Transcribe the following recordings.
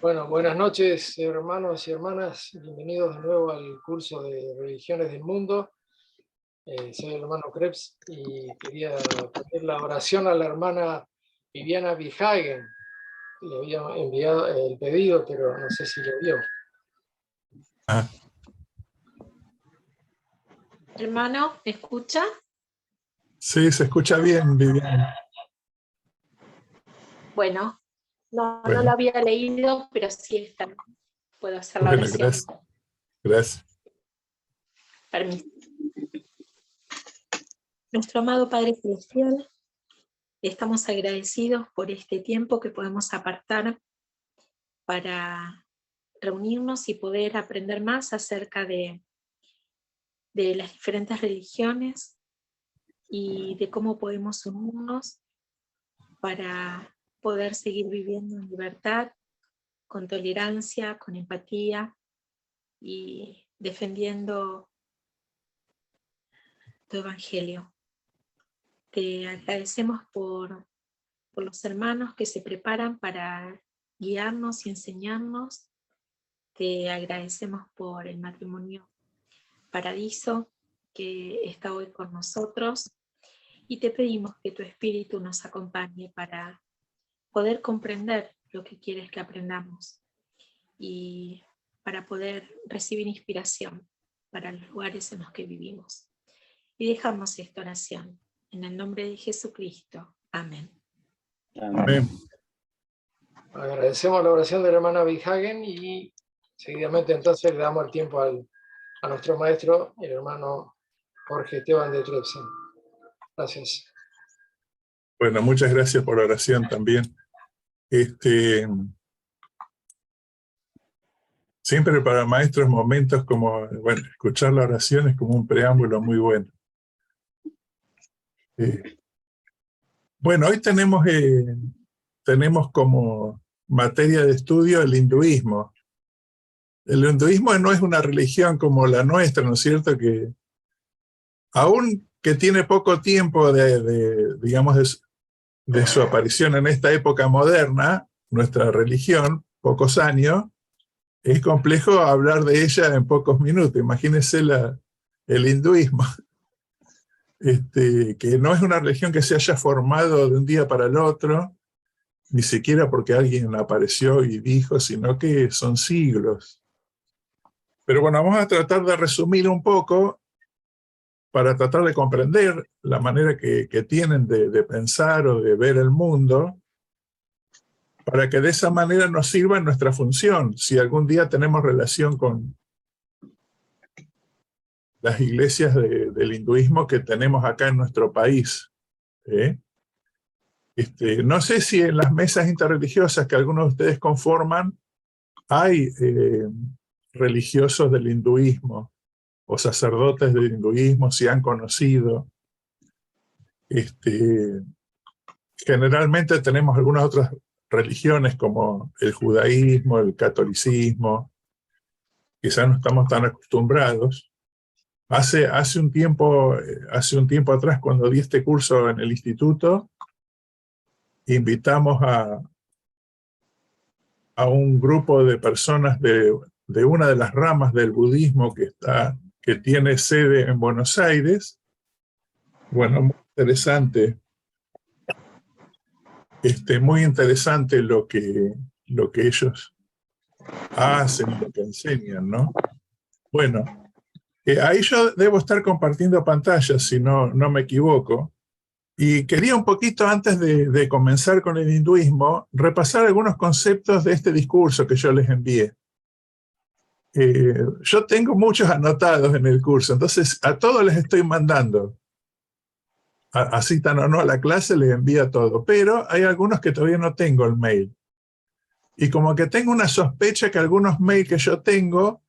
Bueno, buenas noches, hermanos y hermanas. Bienvenidos de nuevo al curso de Religiones del Mundo. Soy el hermano Krebs y quería pedir la oración a la hermana Viviana Bihagen. Le había enviado el pedido, pero no sé si lo vio. Hermano, ¿me escucha? Sí, se escucha bien, Viviana. Bueno, no lo había leído, pero sí está. Puedo hacer la oración. Gracias. Gracias. Permiso. Nuestro amado Padre Celestial, estamos agradecidos por este tiempo que podemos apartar para reunirnos y poder aprender más acerca de las diferentes religiones y de cómo podemos unirnos para poder seguir viviendo en libertad, con tolerancia, con empatía y defendiendo tu evangelio. Te agradecemos por los hermanos que se preparan para guiarnos y enseñarnos. Te agradecemos por el matrimonio Paradiso que está hoy con nosotros y te pedimos que tu espíritu nos acompañe para poder comprender lo que quieres que aprendamos y para poder recibir inspiración para los lugares en los que vivimos. Y dejamos esta oración en el nombre de Jesucristo. Amén. Amén. Agradecemos la oración de la hermana Bihagen y seguidamente entonces le damos el tiempo a nuestro maestro, el hermano Jorge Esteban de Trepsen. Gracias. Bueno, muchas gracias por la oración también. Siempre para maestros momentos como, escuchar la oración es como un preámbulo muy bueno. Hoy tenemos como materia de estudio el hinduismo. El hinduismo no es una religión como la nuestra, ¿no es cierto? Que aún que tiene poco tiempo digamos, de su aparición en esta época moderna, nuestra religión, pocos años, es complejo hablar de ella en pocos minutos. Imagínense el hinduismo, que no es una religión que se haya formado de un día para el otro, ni siquiera porque alguien apareció y dijo, sino que son siglos. Pero bueno, vamos a tratar de resumir un poco para tratar de comprender la manera que tienen de pensar o de ver el mundo, para que de esa manera nos sirva en nuestra función, si algún día tenemos relación con las iglesias del hinduismo que tenemos acá en nuestro país. No sé si en las mesas interreligiosas que algunos de ustedes conforman hay religiosos del hinduismo o sacerdotes del hinduismo, si han conocido. Generalmente tenemos algunas otras religiones como el judaísmo, el catolicismo, quizás no estamos tan acostumbrados. Hace un tiempo atrás, cuando di este curso en el instituto, invitamos a un grupo de personas de una de las ramas del budismo que tiene sede en Buenos Aires. Bueno, muy interesante lo que ellos hacen, lo que enseñan, ¿no? Bueno, ahí yo debo estar compartiendo pantalla, si no me equivoco. Y quería un poquito, antes de comenzar con el hinduismo, repasar algunos conceptos de este discurso que yo les envié. Yo tengo muchos anotados en el curso, entonces a todos les estoy mandando. Asistan o no a la clase, les envía todo. Pero hay algunos que todavía no tengo el mail. Y como que tengo una sospecha que algunos mails que yo tengo,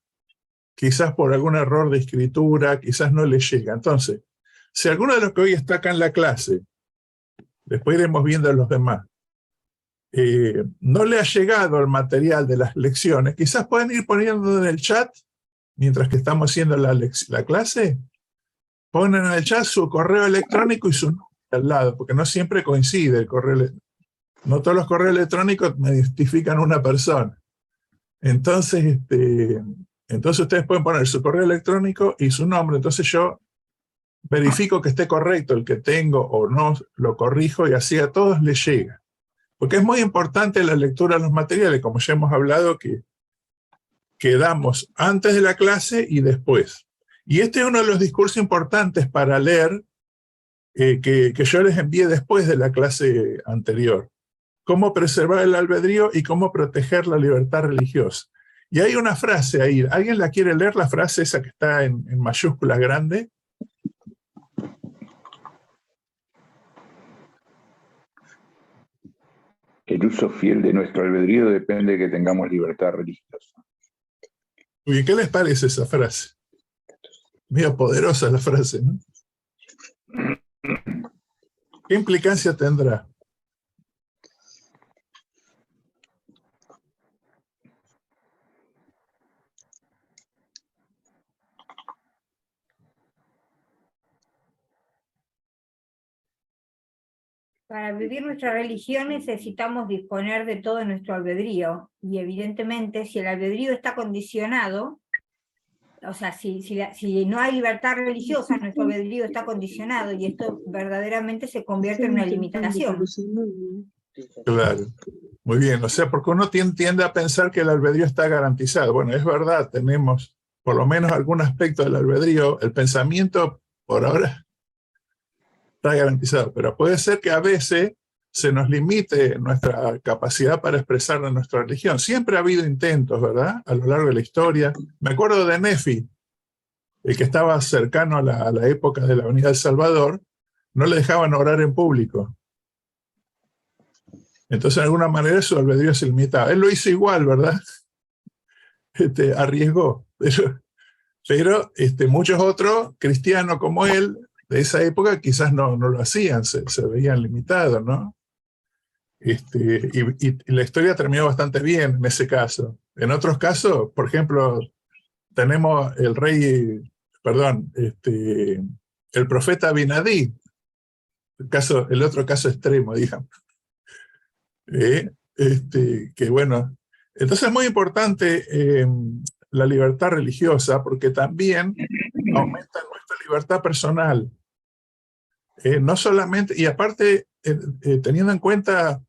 quizás por algún error de escritura, quizás no les llega. Entonces, si alguno de los que hoy está acá en la clase, después iremos viendo a los demás, no le ha llegado el material de las lecciones, quizás pueden ir poniendo en el chat, mientras que estamos haciendo la clase, ponen en el chat su correo electrónico y su nombre al lado, porque no siempre coincide el correo electrónico. No todos los correos electrónicos me identifican una persona. Entonces, entonces ustedes pueden poner su correo electrónico y su nombre. Entonces yo verifico que esté correcto el que tengo o no, lo corrijo y así a todos les llega. Porque es muy importante la lectura de los materiales, como ya hemos hablado, que damos antes de la clase y después. Y este es uno de los discursos importantes para leer que yo les envié después de la clase anterior. Cómo preservar el albedrío y cómo proteger la libertad religiosa. Y hay una frase ahí. ¿Alguien la quiere leer, la frase esa que está en mayúsculas grande? El uso fiel de nuestro albedrío depende de que tengamos libertad religiosa. Uy, ¿qué les parece esa frase? Medio poderosa la frase, ¿no? ¿Qué implicancia tendrá? Para vivir nuestra religión necesitamos disponer de todo nuestro albedrío, y evidentemente si el albedrío está condicionado, o sea, si no hay libertad religiosa, nuestro albedrío está condicionado, y esto verdaderamente se convierte en una limitación. Claro, muy bien. O sea, porque uno tiende a pensar que el albedrío está garantizado. Bueno, es verdad, tenemos por lo menos algún aspecto del albedrío. El pensamiento, por ahora, está garantizado, pero puede ser que a veces se nos limite nuestra capacidad para expresar nuestra religión. Siempre ha habido intentos, ¿verdad? A lo largo de la historia. Me acuerdo de Nefi, el que estaba cercano a la época de la venida del Salvador, no le dejaban orar en público. Entonces, de alguna manera, su albedrío se limitaba. Él lo hizo igual, ¿verdad? Arriesgó. Pero muchos otros cristianos como él, de esa época, quizás no lo hacían, se veían limitados, ¿no? Y la historia terminó bastante bien en ese caso. En otros casos, por ejemplo, tenemos el profeta Binadí, el otro caso extremo, digamos. Que bueno, entonces es muy importante la libertad religiosa porque también aumenta nuestra libertad personal. No solamente, y aparte, teniendo en cuenta,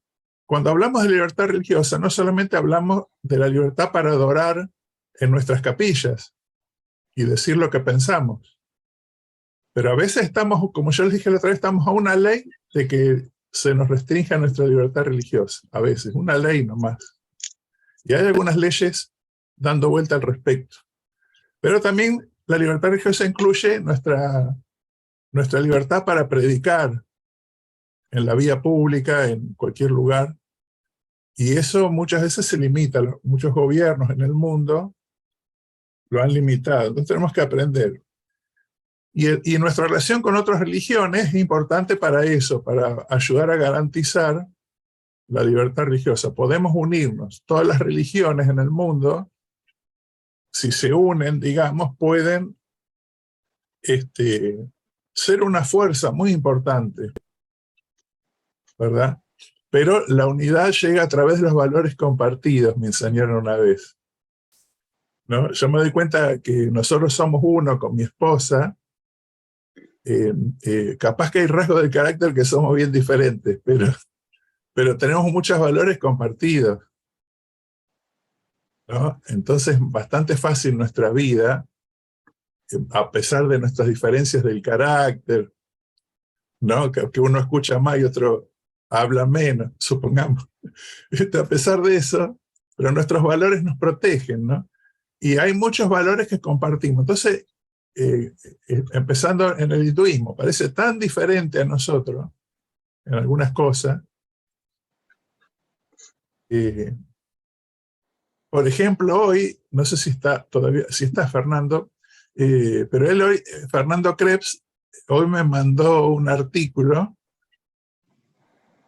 cuando hablamos de libertad religiosa, no solamente hablamos de la libertad para adorar en nuestras capillas y decir lo que pensamos, pero a veces estamos, como yo les dije la otra vez, estamos a una ley de que se nos restrinja nuestra libertad religiosa, a veces, una ley nomás. Y hay algunas leyes dando vuelta al respecto. Pero también la libertad religiosa incluye nuestra libertad para predicar en la vía pública, en cualquier lugar. Y eso muchas veces se limita. Muchos gobiernos en el mundo lo han limitado. Entonces tenemos que aprender. Y nuestra relación con otras religiones es importante para eso, para ayudar a garantizar la libertad religiosa. Podemos unirnos. Todas las religiones en el mundo, si se unen, digamos, pueden ser una fuerza muy importante, ¿verdad? Pero la unidad llega a través de los valores compartidos, me enseñaron una vez, ¿no? Yo me doy cuenta que nosotros somos uno con mi esposa. Capaz que hay rasgos del carácter que somos bien diferentes, pero tenemos muchos valores compartidos, ¿no? Entonces, bastante fácil nuestra vida, a pesar de nuestras diferencias del carácter, ¿no? Que uno escucha más y otro habla menos, supongamos. A pesar de eso, pero nuestros valores nos protegen, ¿no? Y hay muchos valores que compartimos. Entonces, empezando en el hinduismo, parece tan diferente a nosotros en algunas cosas. Por ejemplo, hoy, no sé si está Fernando, pero Fernando Krebs, hoy me mandó un artículo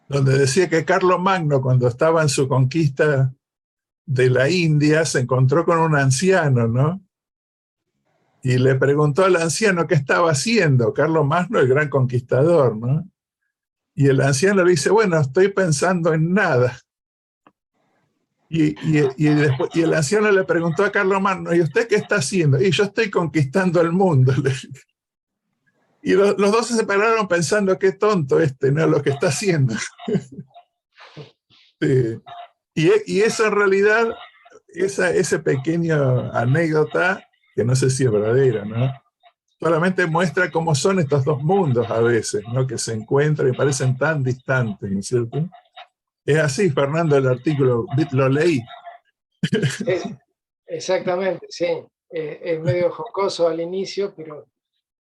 donde decía que Carlomagno, cuando estaba en su conquista de la India, se encontró con un anciano, ¿no? Y le preguntó al anciano qué estaba haciendo, Carlomagno, el gran conquistador, ¿no? Y el anciano le dice, bueno, estoy pensando en nada. Después, y el anciano le preguntó a Carlomagno, ¿y usted qué está haciendo? Y yo estoy conquistando el mundo. Y los dos se separaron pensando, qué tonto ¿no? Lo que está haciendo. Sí. Y eso en realidad, ese pequeño anécdota, que no sé si es verdadera, ¿no? Solamente muestra cómo son estos dos mundos a veces, ¿no? Que se encuentran y parecen tan distantes, ¿no es cierto? Es así, Fernando, el artículo, lo leí. Exactamente, sí. Es medio jocoso al inicio,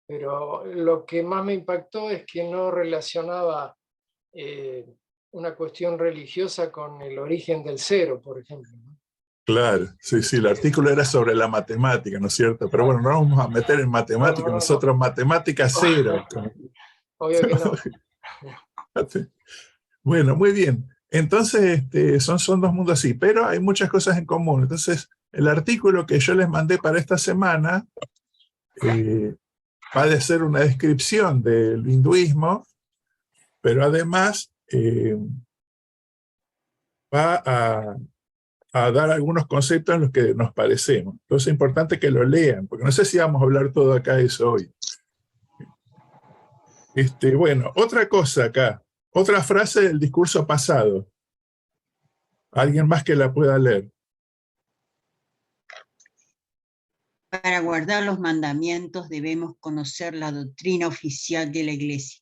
pero lo que más me impactó es que no relacionaba una cuestión religiosa con el origen del cero, por ejemplo, ¿no? Claro, sí, el artículo era sobre la matemática, ¿no es cierto? Pero bueno, no vamos a meter en matemática, nosotros matemática cero. Obvio que no. Bueno, muy bien. Entonces, son dos mundos así, pero hay muchas cosas en común. Entonces, el artículo que yo les mandé para esta semana va a ser una descripción del hinduismo, pero además va a dar algunos conceptos en los que nos parecemos. Entonces es importante que lo lean, porque no sé si vamos a hablar todo acá de eso hoy. Bueno, otra cosa acá, otra frase del discurso pasado. ¿Alguien más que la pueda leer? Para guardar los mandamientos debemos conocer la doctrina oficial de la Iglesia,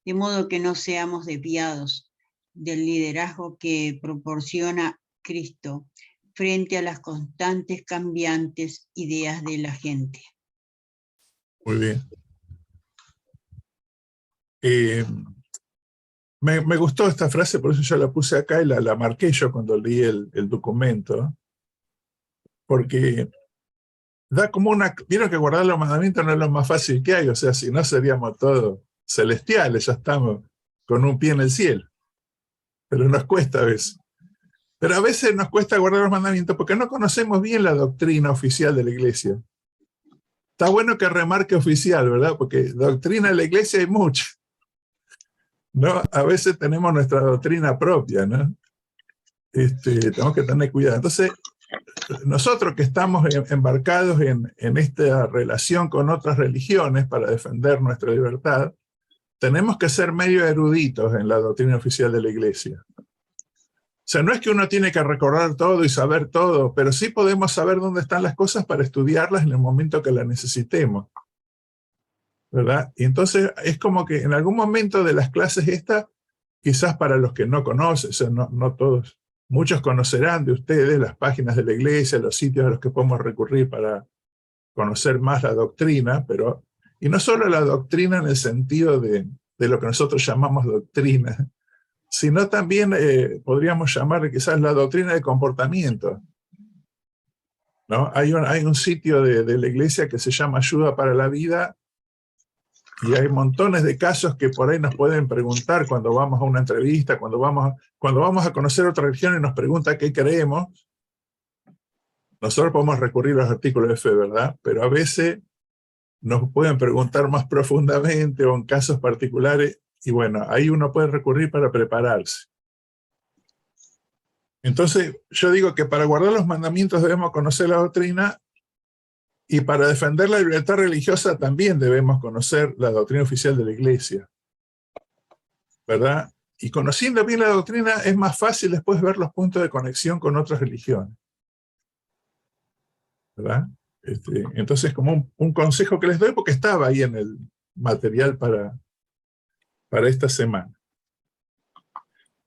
de modo que no seamos desviados del liderazgo que proporciona Cristo frente a las constantes cambiantes ideas de la gente. Muy bien. Me gustó esta frase, por eso yo la puse acá y la marqué yo cuando leí el documento, porque da como una... Vieron que guardar los mandamientos no es lo más fácil que hay, o sea, si no seríamos todos celestiales, ya estamos con un pie en el cielo. Pero nos cuesta a veces. Pero a veces nos cuesta guardar los mandamientos porque no conocemos bien la doctrina oficial de la Iglesia. Está bueno que remarque oficial, ¿verdad? Porque doctrina de la Iglesia hay mucha, ¿no? A veces tenemos nuestra doctrina propia, ¿no? Tenemos que tener cuidado. Entonces, nosotros que estamos embarcados en esta relación con otras religiones para defender nuestra libertad, tenemos que ser medio eruditos en la doctrina oficial de la Iglesia. O sea, no es que uno tiene que recordar todo y saber todo, pero sí podemos saber dónde están las cosas para estudiarlas en el momento que las necesitemos, ¿verdad? Y entonces es como que en algún momento de las clases estas, quizás para los que no conocen, o sea, no todos, muchos conocerán de ustedes las páginas de la Iglesia, los sitios a los que podemos recurrir para conocer más la doctrina, pero, y no solo la doctrina en el sentido de lo que nosotros llamamos doctrina, sino también podríamos llamarle quizás la doctrina de comportamiento, ¿no? Hay un sitio de la Iglesia que se llama Ayuda para la Vida, y hay montones de casos que por ahí nos pueden preguntar cuando vamos a una entrevista, cuando vamos a conocer otra religión y nos pregunta qué creemos. Nosotros podemos recurrir a los artículos de fe, ¿verdad? Pero a veces nos pueden preguntar más profundamente o en casos particulares, y bueno, ahí uno puede recurrir para prepararse. Entonces, yo digo que para guardar los mandamientos debemos conocer la doctrina, y para defender la libertad religiosa también debemos conocer la doctrina oficial de la Iglesia, ¿verdad? Y conociendo bien la doctrina es más fácil después ver los puntos de conexión con otras religiones, ¿verdad? Entonces, como un consejo que les doy, porque estaba ahí en el material para esta semana.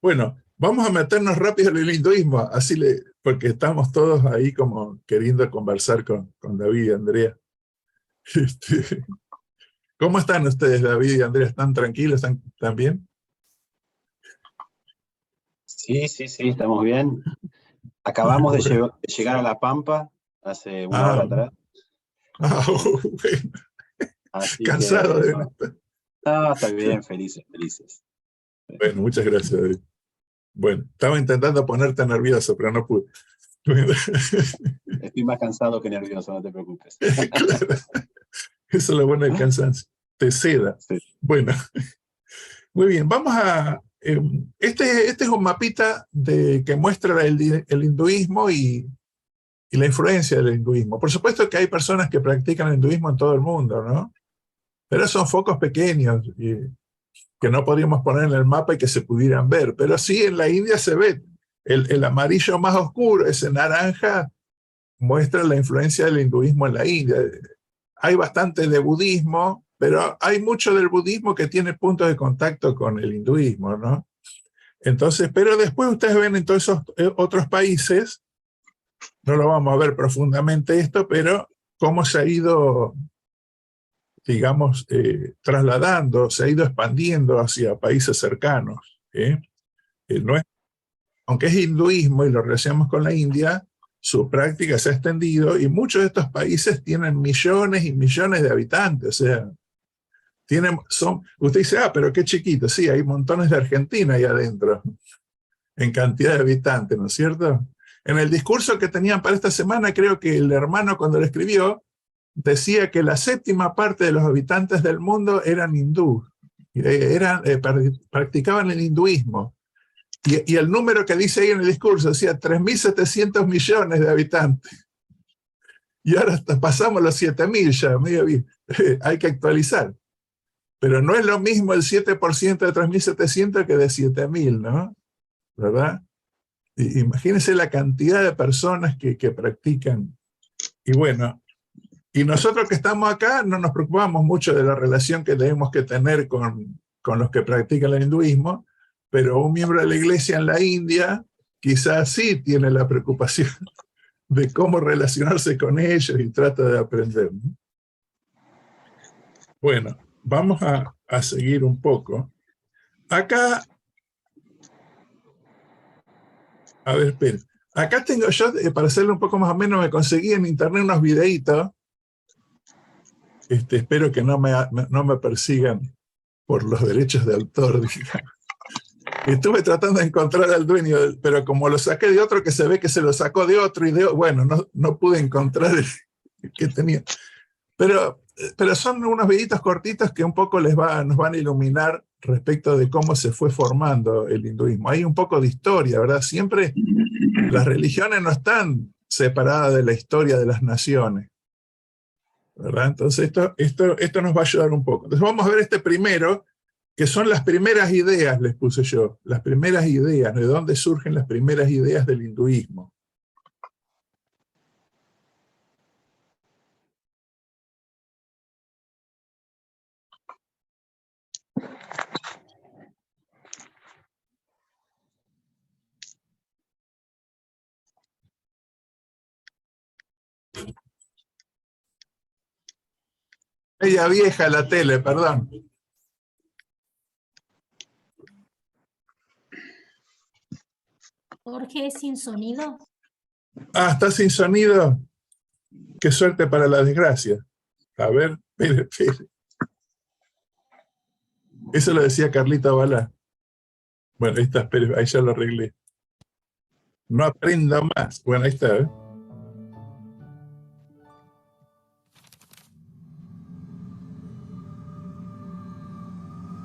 Bueno, vamos a meternos rápido en el hinduismo, así porque estamos todos ahí como queriendo conversar con David y Andrea. ¿Cómo están ustedes, David y Andrea? ¿Están tranquilos? ¿Están bien? Sí, estamos bien. Acabamos de llegar a La Pampa hace una hora atrás. Bueno. Así Cansado que, de estar. Está bien, felices. Bueno, muchas gracias, David. Bueno, estaba intentando ponerte nervioso, pero no pude. Estoy más cansado que nervioso, no te preocupes. Claro. Eso es lo bueno del cansancio. Te seda. Sí. Bueno, muy bien. Vamos a Este es un mapita que muestra el hinduismo y la influencia del hinduismo. Por supuesto que hay personas que practican el hinduismo en todo el mundo, ¿no? Pero son focos pequeños que no podríamos poner en el mapa y que se pudieran ver. Pero sí, en la India se ve. El amarillo más oscuro, ese naranja, muestra la influencia del hinduismo en la India. Hay bastante de budismo, pero hay mucho del budismo que tiene puntos de contacto con el hinduismo, ¿no? Entonces, pero después ustedes ven en todos esos otros países, no lo vamos a ver profundamente esto, pero cómo se ha ido, digamos, trasladando, se ha ido expandiendo hacia países cercanos. No es, aunque es hinduismo y lo relacionamos con la India, su práctica se ha extendido y muchos de estos países tienen millones y millones de habitantes. O sea, usted dice, pero qué chiquito. Sí, hay montones de Argentina ahí adentro, en cantidad de habitantes, ¿no es cierto? En el discurso que tenían para esta semana, creo que el hermano cuando lo escribió, decía que la 7ª parte de los habitantes del mundo eran hindúes, practicaban el hinduismo. Y el número que dice ahí en el discurso decía 3.700 millones de habitantes. Y ahora pasamos los 7.000 ya, medio bien. Hay que actualizar. Pero no es lo mismo el 7% de 3.700 que de 7.000, ¿no? ¿Verdad? Imagínense la cantidad de personas que practican. Y bueno, y nosotros que estamos acá no nos preocupamos mucho de la relación que tenemos que tener con los que practican el hinduismo, pero un miembro de la iglesia en la India quizás sí tiene la preocupación de cómo relacionarse con ellos y trata de aprender, ¿no? Bueno, vamos a seguir un poco. Acá, a ver, esperen. Acá tengo yo, para hacerlo un poco más o menos, me conseguí en internet unos videitos. Espero que no me persigan por los derechos de autor, digamos. Estuve tratando de encontrar al dueño, pero como lo saqué de otro, que se ve que se lo sacó de otro, bueno, no pude encontrar el que tenía. Pero son unos videitos cortitos que un poco nos van a iluminar respecto de cómo se fue formando el hinduismo. Hay un poco de historia, ¿verdad? Siempre las religiones no están separadas de la historia de las naciones, ¿verdad? Entonces esto nos va a ayudar un poco. Entonces vamos a ver este primero, que son las primeras ideas, les puse yo, las primeras ideas, de dónde surgen las primeras ideas del hinduismo. Ella vieja la tele, perdón. Jorge, sin sonido. ¿Está sin sonido? Qué suerte para la desgracia. A ver, espere. Eso lo decía Carlita Balá. Bueno, ahí está, espere, ahí ya lo arreglé. No aprenda más. Bueno, ahí está, ¿eh?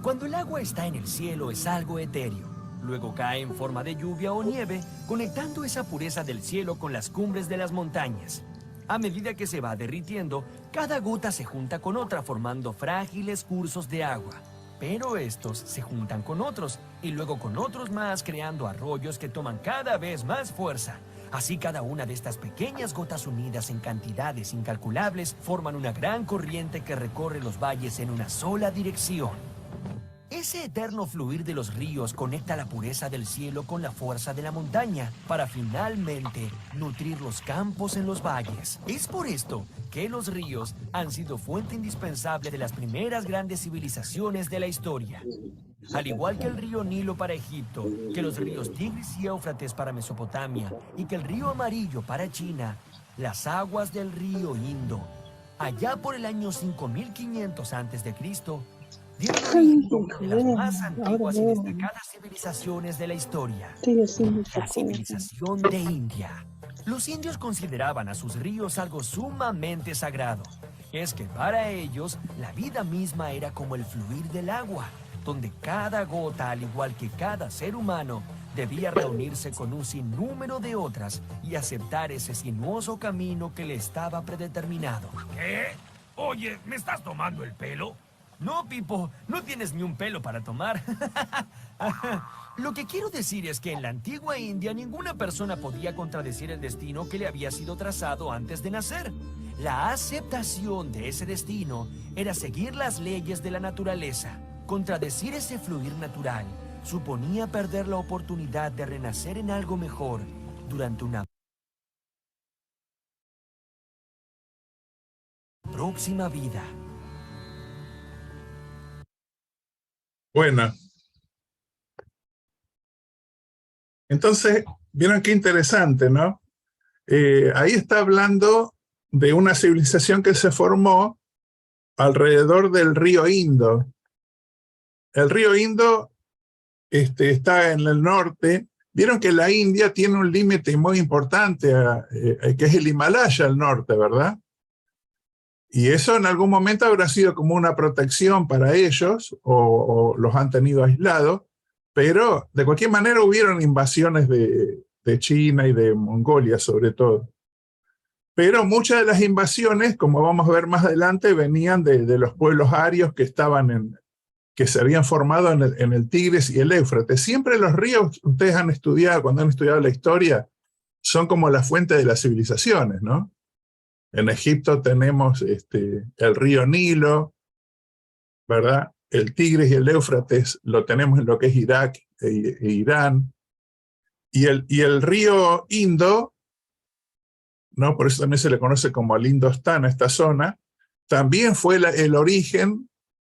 Cuando el agua está en el cielo es algo etéreo. Luego cae en forma de lluvia o nieve, conectando esa pureza del cielo con las cumbres de las montañas. A medida que se va derritiendo, cada gota se junta con otra, formando frágiles cursos de agua. Pero estos se juntan con otros, y luego con otros más, creando arroyos que toman cada vez más fuerza. Así cada una de estas pequeñas gotas unidas en cantidades incalculables forman una gran corriente que recorre los valles en una sola dirección. Ese eterno fluir de los ríos conecta la pureza del cielo con la fuerza de la montaña para finalmente nutrir los campos en los valles. Es por esto que los ríos han sido fuente indispensable de las primeras grandes civilizaciones de la historia. Al igual que el río Nilo para Egipto, que los ríos Tigris y Éufrates para Mesopotamia y que el río Amarillo para China, las aguas del río Indo, allá por el año 5500 a.C., dieron origen a una de las más antiguas y destacadas civilizaciones de la historia, la civilización de India. Los indios consideraban a sus ríos algo sumamente sagrado. Es que para ellos, la vida misma era como el fluir del agua. donde cada gota, al igual que cada ser humano, debía reunirse con un sinnúmero de otras y aceptar ese sinuoso camino que le estaba predeterminado. ¿Qué? Oye, ¿me estás tomando el pelo? No, Pipo, no tienes ni un pelo para tomar. Lo que quiero decir es que en la antigua India ninguna persona podía contradecir el destino que le había sido trazado antes de nacer. La aceptación de ese destino era seguir las leyes de la naturaleza. Contradecir ese fluir natural suponía perder la oportunidad de renacer en algo mejor durante una próxima vida. Bueno. Entonces, vieron qué interesante, ¿no? Ahí está hablando de una civilización que se formó alrededor del río Indo. El río Indo está en el norte. Vieron que la India tiene un límite muy importante, que es el Himalaya al norte, ¿verdad? Y eso en algún momento habrá sido como una protección para ellos, o los han tenido aislados, pero de cualquier manera hubieron invasiones de China y de Mongolia sobre todo. Pero muchas de las invasiones, como vamos a ver más adelante, venían de los pueblos arios que se habían formado en el Tigris y el Éufrates. Siempre los ríos, ustedes han estudiado, cuando han estudiado la historia, son como la fuente de las civilizaciones, ¿no? En Egipto tenemos el río Nilo, ¿verdad? El Tigris y el Éufrates lo tenemos en lo que es Irak e Irán. Y el río Indo, ¿no? Por eso también se le conoce como el Indostán, esta zona, también fue el origen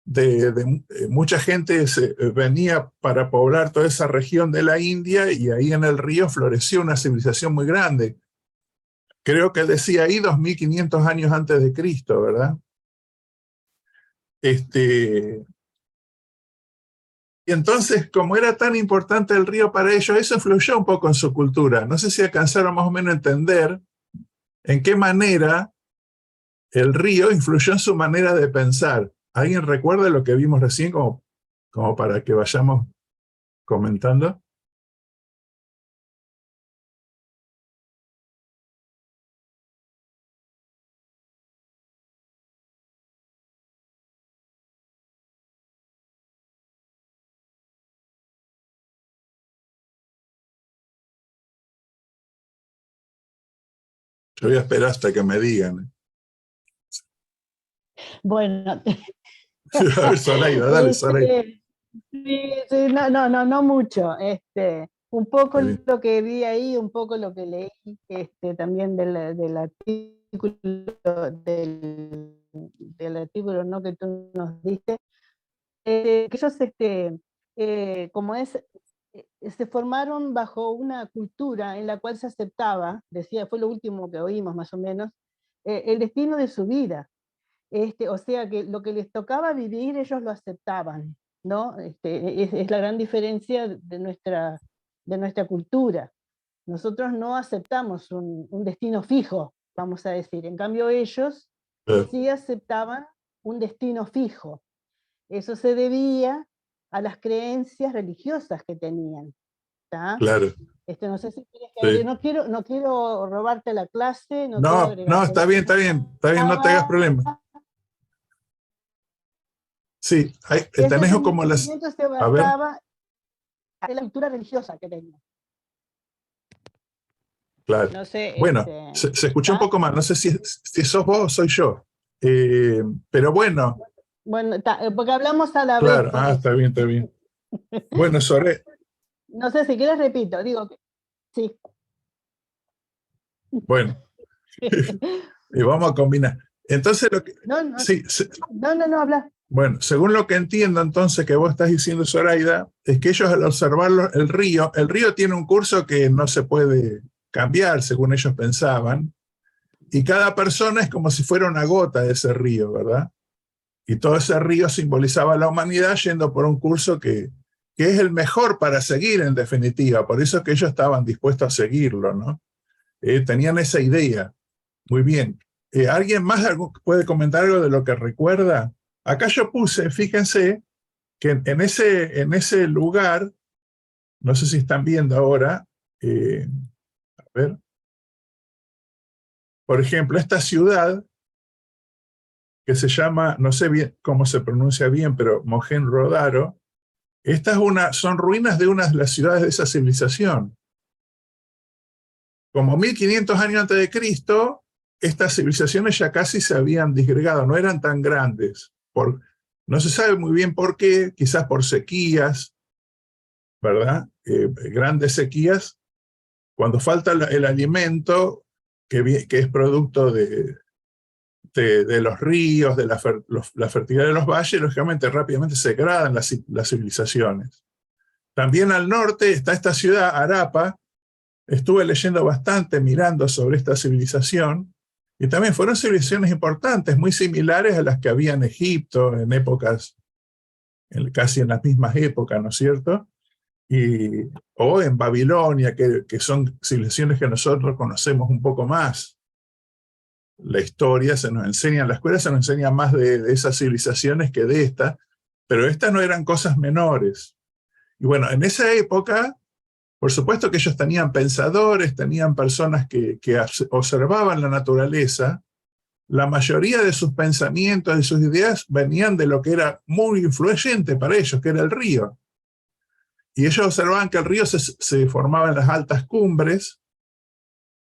de mucha gente venía para poblar toda esa región de la India, y ahí en el río floreció una civilización muy grande. Creo que decía ahí 2500 años antes de Cristo, ¿verdad? Y entonces, como era tan importante el río para ellos, eso influyó un poco en su cultura. No sé si alcanzaron más o menos a entender en qué manera el río influyó en su manera de pensar. ¿Alguien recuerda lo que vimos recién como para que vayamos comentando? Yo voy a esperar hasta que me digan. Bueno, A ver, Zoraida, dale, Zoraida. sí, no mucho. Un poco Está bien. lo que vi ahí, un poco lo que leí también del artículo, ¿no?, que tú nos diste, que ellos se formaron bajo una cultura en la cual se aceptaba, decía, fue lo último que oímos más o menos, el destino de su vida. O sea que lo que les tocaba vivir ellos lo aceptaban, ¿no? Es la gran diferencia de nuestra cultura. Nosotros no aceptamos un destino fijo, vamos a decir. En cambio ellos sí aceptaban un destino fijo. Eso se debía a las creencias religiosas que tenían. ¿Tá? Claro. No sé si quieres que Sí. no quiero robarte la clase. No, está bien, no te hagas problema. Sí, tenés como las... Se basaba en la cultura religiosa que tenía. Claro. No sé, bueno, se escuchó un poco mal, no sé si sos vos o soy yo. Pero bueno. Bueno, porque hablamos a la claro, vez. Está bien. Bueno, Soré. No sé si quieres repito, digo que sí. Bueno. Y vamos a combinar. Entonces lo que... No, habla. Bueno, según lo que entiendo entonces que vos estás diciendo, Zoraida, es que ellos al observar el río tiene un curso que no se puede cambiar según ellos pensaban, y cada persona es como si fuera una gota de ese río, ¿verdad? Y todo ese río simbolizaba a la humanidad yendo por un curso que es el mejor para seguir en definitiva, por eso es que ellos estaban dispuestos a seguirlo, ¿no? Tenían esa idea. Muy bien. ¿Alguien más puede comentar algo de lo que recuerda? Acá yo puse, fíjense, que en ese lugar, no sé si están viendo ahora, a ver, por ejemplo, esta ciudad que se llama, no sé bien cómo se pronuncia bien, pero Mohenjo-Daro, son ruinas de una de las ciudades de esa civilización. Como 1500 años antes de Cristo, estas civilizaciones ya casi se habían disgregado, no eran tan grandes. No se sabe muy bien por qué, quizás por sequías, ¿verdad? Grandes sequías, cuando falta el alimento, que es producto de los ríos, de la fertilidad de los valles, lógicamente rápidamente se degradan las civilizaciones. También al norte está esta ciudad, Harappa. Estuve leyendo bastante, mirando sobre esta civilización, y también fueron civilizaciones importantes, muy similares a las que había en Egipto, en épocas, casi en las mismas épocas, ¿no es cierto? O en Babilonia, que son civilizaciones que nosotros conocemos un poco más. La historia se nos enseña, en la escuela se nos enseña más de esas civilizaciones que de esta, pero estas no eran cosas menores. Y bueno, en esa época, por supuesto que ellos tenían pensadores, tenían personas que observaban la naturaleza. La mayoría de sus pensamientos, de sus ideas, venían de lo que era muy influyente para ellos, que era el río. Y ellos observaban que el río se formaba en las altas cumbres,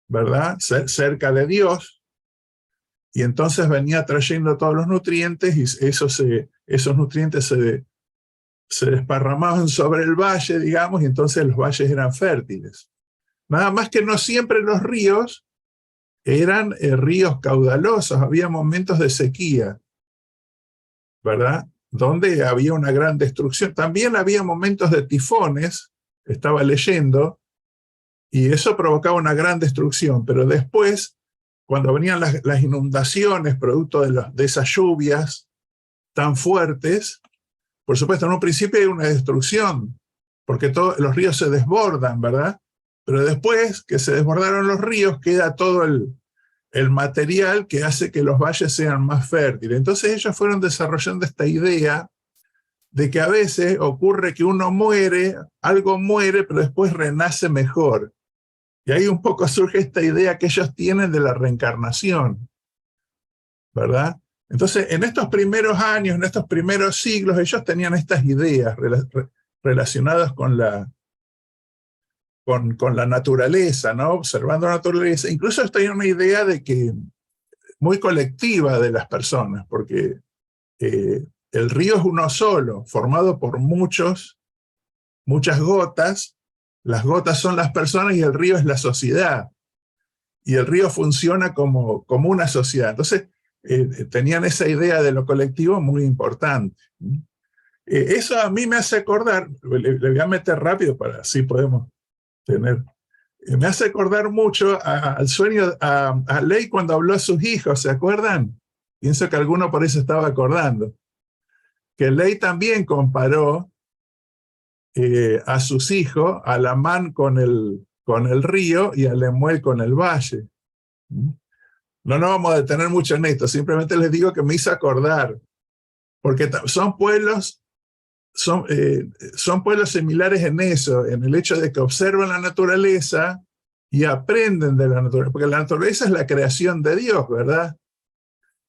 ¿verdad? Cerca de Dios. Y entonces venía trayendo todos los nutrientes, y esos nutrientes se desparramaban sobre el valle, digamos, y entonces los valles eran fértiles. Nada más que no siempre los ríos eran ríos caudalosos, había momentos de sequía, ¿verdad? Donde había una gran destrucción. También había momentos de tifones, estaba leyendo, y eso provocaba una gran destrucción, pero después, cuando venían las inundaciones producto de esas lluvias tan fuertes, por supuesto, en un principio hay una destrucción, porque los ríos se desbordan, ¿verdad? Pero después que se desbordaron los ríos, queda todo el material que hace que los valles sean más fértiles. Entonces ellos fueron desarrollando esta idea de que a veces ocurre que uno muere, algo muere, pero después renace mejor. Y ahí un poco surge esta idea que ellos tienen de la reencarnación, ¿verdad? Entonces, en estos primeros años, en estos primeros siglos, ellos tenían estas ideas relacionadas con la naturaleza, ¿no? Observando la naturaleza. Incluso tenían una idea muy colectiva de las personas, porque el río es uno solo, formado por muchas gotas. Las gotas son las personas y el río es la sociedad. Y el río funciona como una sociedad. Entonces, tenían esa idea de lo colectivo muy importante. Eso a mí me hace acordar, le voy a meter rápido para así podemos tener, me hace acordar mucho al sueño, a Ley cuando habló a sus hijos, ¿se acuerdan? Pienso que alguno por eso estaba acordando. Que Ley también comparó a sus hijos, a Lamán con el río y a Lemuel con el valle. No nos vamos a detener mucho en esto, simplemente les digo que me hizo acordar, porque son pueblos similares en eso, en el hecho de que observan la naturaleza y aprenden de la naturaleza, porque la naturaleza es la creación de Dios, ¿verdad?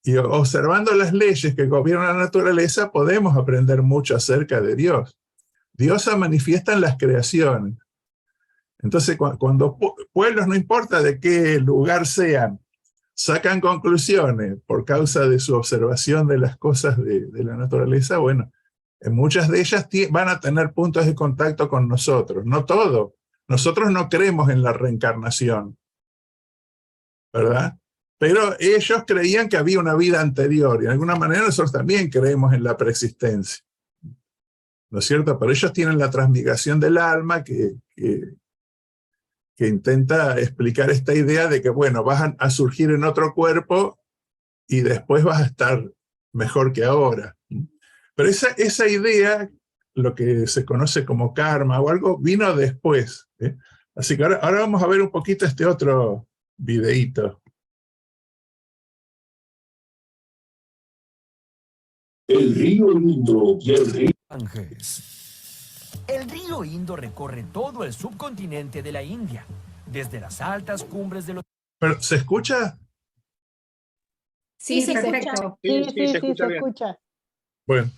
Y observando las leyes que gobiernan la naturaleza podemos aprender mucho acerca de Dios. Dios se manifiesta en las creaciones. Entonces, cuando pueblos, no importa de qué lugar sean, sacan conclusiones por causa de su observación de las cosas de la naturaleza, bueno, en muchas de ellas van a tener puntos de contacto con nosotros. No todo. Nosotros no creemos en la reencarnación, ¿verdad? Pero ellos creían que había una vida anterior, y de alguna manera nosotros también creemos en la preexistencia. ¿No es cierto? Pero ellos tienen la transmigración del alma que intenta explicar esta idea de que, bueno, vas a surgir en otro cuerpo y después vas a estar mejor que ahora. Pero esa idea, lo que se conoce como karma o algo, vino después. Así que ahora vamos a ver un poquito este otro videíto. El río Indo y el río Ganges. El río Indo recorre todo el subcontinente de la India, desde las altas cumbres de los... ¿Pero se escucha? Sí, se perfecto. Sí, se escucha. Bueno,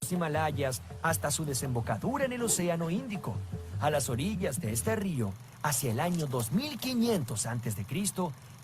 los Himalayas hasta su desembocadura en el Océano Índico. A las orillas de este río, hacia el año 2500 a.C.,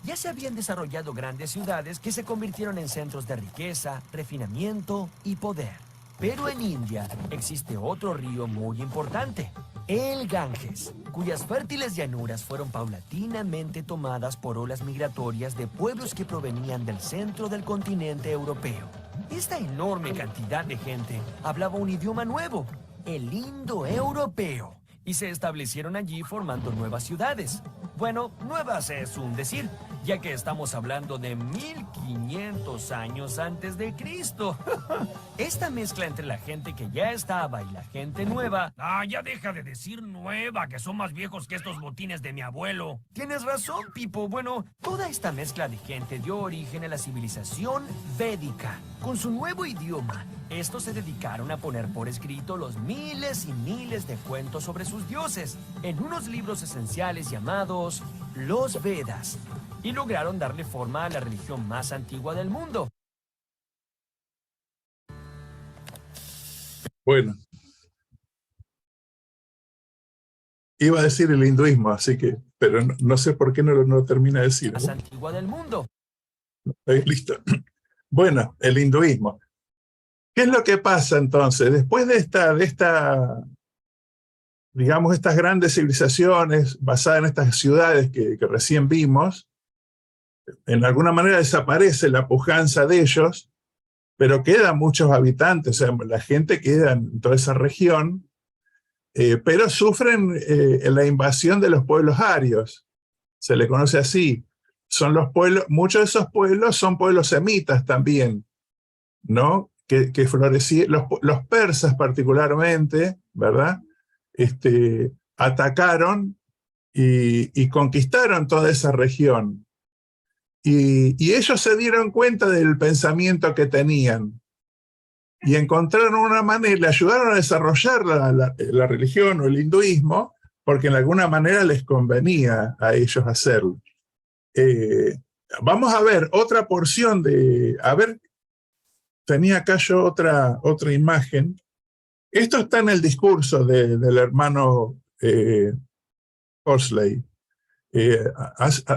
ya se habían desarrollado grandes ciudades que se convirtieron en centros de riqueza, refinamiento y poder. Pero en India existe otro río muy importante, el Ganges, cuyas fértiles llanuras fueron paulatinamente tomadas por olas migratorias de pueblos que provenían del centro del continente europeo. Esta enorme cantidad de gente hablaba un idioma nuevo, el indoeuropeo, y se establecieron allí formando nuevas ciudades. Bueno, nuevas es un decir, ya que estamos hablando de 1500 años antes de Cristo. Esta mezcla entre la gente que ya estaba y la gente nueva... Ah, ya deja de decir nueva, que son más viejos que estos botines de mi abuelo. Tienes razón, Pipo. Bueno, toda esta mezcla de gente dio origen a la civilización védica. Con su nuevo idioma, estos se dedicaron a poner por escrito los miles y miles de cuentos sobre sus dioses en unos libros esenciales llamados los Vedas, y lograron darle forma a la religión más antigua del mundo. bueno. Iba a decir el hinduismo, así que, pero no sé por qué no lo termina de decir. Más antigua del mundo. Listo. Bueno, el hinduismo. ¿Qué es lo que pasa entonces? Después de digamos, estas grandes civilizaciones basadas en estas ciudades que recién vimos, en alguna manera desaparece la pujanza de ellos, pero quedan muchos habitantes, o sea, la gente queda en toda esa región, pero sufren la invasión de los pueblos arios, se le conoce así. Son los pueblos, muchos de esos pueblos son pueblos semitas también, ¿no? Que florecían, los persas particularmente, ¿verdad? Atacaron y conquistaron toda esa región. Y ellos se dieron cuenta del pensamiento que tenían y encontraron una manera, le ayudaron a desarrollar la religión o el hinduismo, porque en alguna manera les convenía a ellos hacerlo. Vamos a ver otra porción de... A ver, tenía acá yo otra imagen. Esto está en el discurso del hermano Horsley.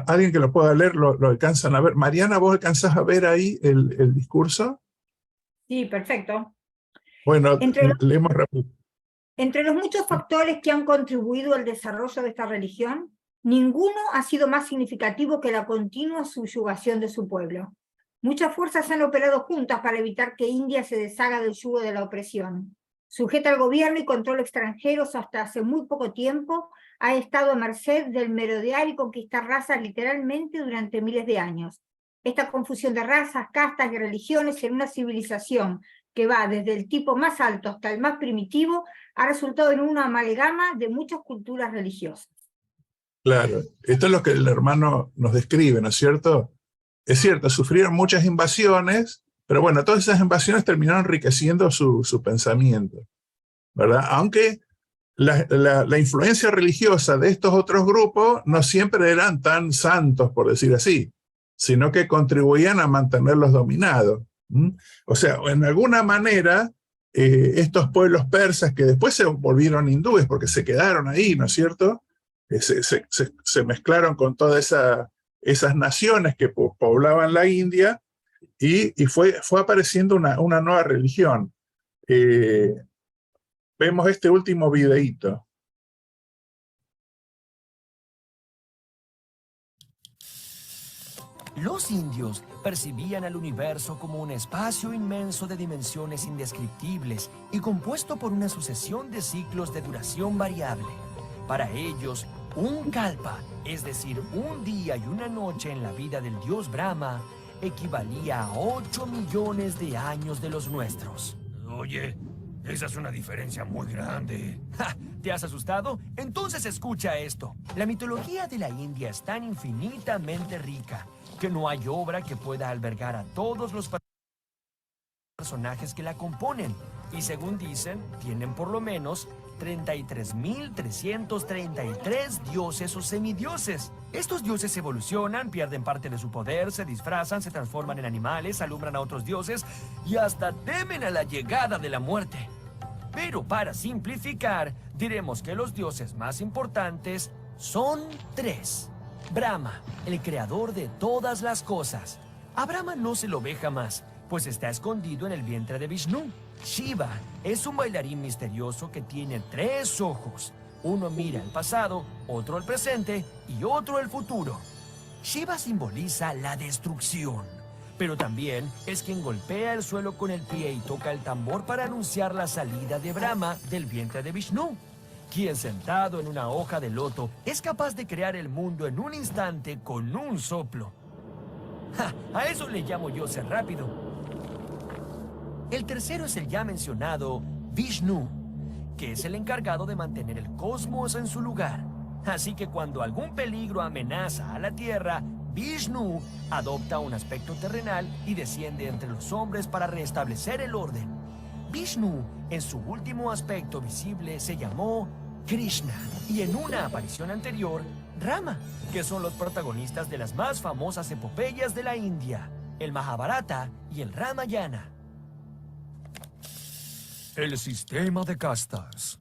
¿Alguien que lo pueda leer lo alcanzan a ver? Mariana, ¿vos alcanzás a ver ahí el discurso? Sí, perfecto. Bueno, leemos rápido. Entre los muchos factores que han contribuido al desarrollo de esta religión, ninguno ha sido más significativo que la continua subyugación de su pueblo. Muchas fuerzas han operado juntas para evitar que India se deshaga del yugo de la opresión. Sujeta al gobierno y control extranjeros hasta hace muy poco tiempo, ha estado a merced del merodear y conquistar razas literalmente durante miles de años. Esta confusión de razas, castas y religiones en una civilización que va desde el tipo más alto hasta el más primitivo, ha resultado en una amalgama de muchas culturas religiosas. Claro, esto es lo que el hermano nos describe, ¿no es cierto? Es cierto, sufrieron muchas invasiones, pero bueno, todas esas invasiones terminaron enriqueciendo su pensamiento, ¿verdad? Aunque la influencia religiosa de estos otros grupos no siempre eran tan santos, por decir así, sino que contribuían a mantenerlos dominados. O sea, en alguna manera, estos pueblos persas que después se volvieron hindúes porque se quedaron ahí, ¿no es cierto? Se mezclaron con todas esas naciones que poblaban la India y fue apareciendo una nueva religión. Vemos este último videíto. Los indios percibían al universo como un espacio inmenso de dimensiones indescriptibles y compuesto por una sucesión de ciclos de duración variable. Para ellos, un kalpa, es decir, un día y una noche en la vida del dios Brahma, equivalía a 8 millones de años de los nuestros. Oye, esa es una diferencia muy grande. ¡Ja! ¿Te has asustado? Entonces escucha esto. La mitología de la India es tan infinitamente rica que no hay obra que pueda albergar a todos los personajes que la componen. Y según dicen, tienen por lo menos 33.333 dioses o semidioses. Estos dioses evolucionan, pierden parte de su poder, se disfrazan, se transforman en animales, alumbran a otros dioses y hasta temen a la llegada de la muerte. Pero para simplificar, diremos que los dioses más importantes son 3. Brahma, el creador de todas las cosas. A Brahma no se lo ve jamás, pues está escondido en el vientre de Vishnu. Shiva es un bailarín misterioso que tiene 3 ojos. Uno mira el pasado, otro el presente y otro el futuro. Shiva simboliza la destrucción, pero también es quien golpea el suelo con el pie y toca el tambor para anunciar la salida de Brahma del vientre de Vishnu, quien sentado en una hoja de loto es capaz de crear el mundo en un instante con un soplo. ¡Ja! A eso le llamo yo ser rápido. El tercero es el ya mencionado Vishnu, que es el encargado de mantener el cosmos en su lugar. Así que cuando algún peligro amenaza a la Tierra, Vishnu adopta un aspecto terrenal y desciende entre los hombres para restablecer el orden. Vishnu, en su último aspecto visible, se llamó Krishna, y en una aparición anterior, Rama, que son los protagonistas de las más famosas epopeyas de la India, el Mahabharata y el Ramayana. El sistema de castas.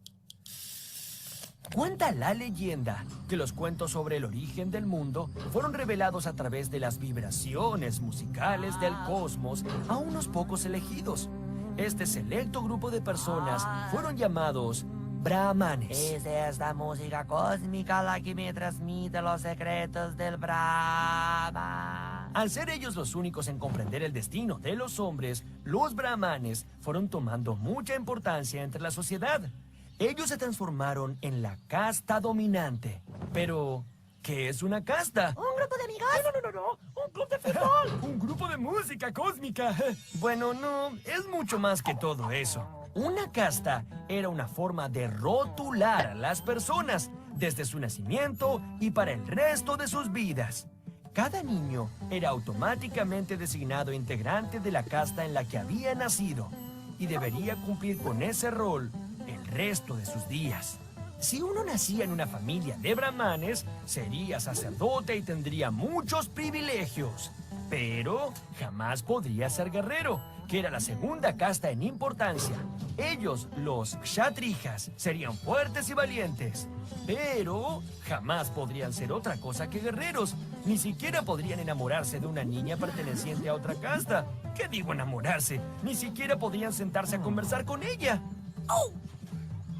Cuenta la leyenda que los cuentos sobre el origen del mundo fueron revelados a través de las vibraciones musicales del cosmos a unos pocos elegidos. Este selecto grupo de personas fueron llamados brahmanes. Es esta música cósmica la que me transmite los secretos del Brahma. Al ser ellos los únicos en comprender el destino de los hombres, los brahmanes fueron tomando mucha importancia entre la sociedad. Ellos se transformaron en la casta dominante. Pero, ¿qué es una casta? ¿Un grupo de amigos? No. Un club de fútbol. Un grupo de música cósmica. Bueno, no, es mucho más que todo eso. Una casta era una forma de rotular a las personas desde su nacimiento y para el resto de sus vidas. Cada niño era automáticamente designado integrante de la casta en la que había nacido y debería cumplir con ese rol el resto de sus días. Si uno nacía en una familia de brahmanes, sería sacerdote y tendría muchos privilegios. Pero jamás podría ser guerrero, que era la segunda casta en importancia. Ellos, los kshatrijas, serían fuertes y valientes. Pero jamás podrían ser otra cosa que guerreros. Ni siquiera podrían enamorarse de una niña perteneciente a otra casta. ¿Qué digo enamorarse? Ni siquiera podrían sentarse a conversar con ella. ¡Oh!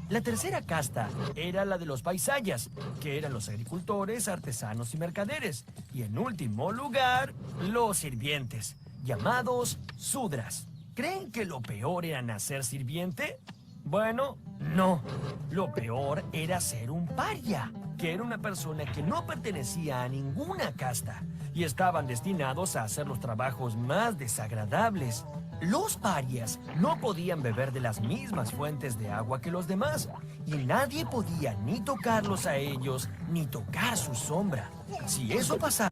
La tercera casta era la de los vaisayas, que eran los agricultores, artesanos y mercaderes. Y en último lugar, los sirvientes, llamados sudras. ¿Creen que lo peor era nacer sirviente? Bueno, no. Lo peor era ser un paria, que era una persona que no pertenecía a ninguna casta y estaban destinados a hacer los trabajos más desagradables. Los parias no podían beber de las mismas fuentes de agua que los demás, y nadie podía ni tocarlos a ellos, ni tocar su sombra. Si eso pasara...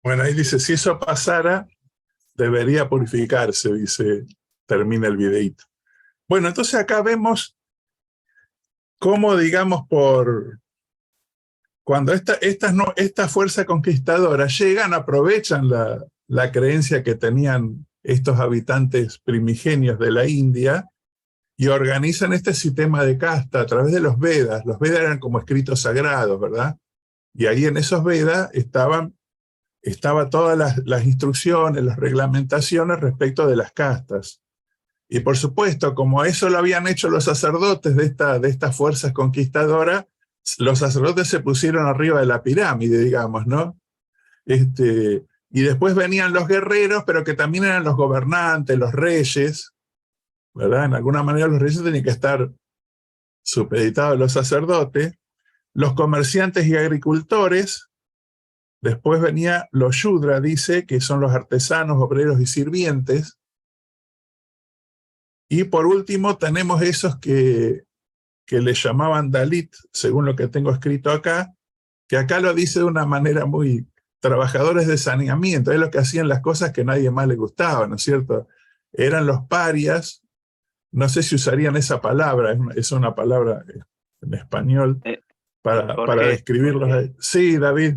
Bueno, ahí dice, si eso pasara, debería purificarse, dice, termina el videíto. Bueno, entonces acá vemos cómo, digamos, cuando esta fuerza conquistadora llegan, aprovechan la creencia que tenían estos habitantes primigenios de la India y organizan este sistema de casta a través de los Vedas. Los Vedas eran como escritos sagrados, ¿verdad? Y ahí en esos Vedas estaba todas las instrucciones, las reglamentaciones respecto de las castas. Y por supuesto, como eso lo habían hecho los sacerdotes de estas fuerzas conquistadoras, los sacerdotes se pusieron arriba de la pirámide, digamos, ¿no? Y después venían los guerreros, pero que también eran los gobernantes, los reyes, ¿verdad? En alguna manera los reyes tenían que estar supeditados a los sacerdotes, los comerciantes y agricultores. Después venía los Shudra, dice, que son los artesanos, obreros y sirvientes. Y por último tenemos esos que le llamaban Dalit, según lo que tengo escrito acá, que acá lo dice de una manera muy... trabajadores de saneamiento, es lo que hacían las cosas que a nadie más le gustaba, ¿no es cierto? eran los parias. No sé si usarían esa palabra, es una palabra en español para Jorge, describirlos. Sí, David.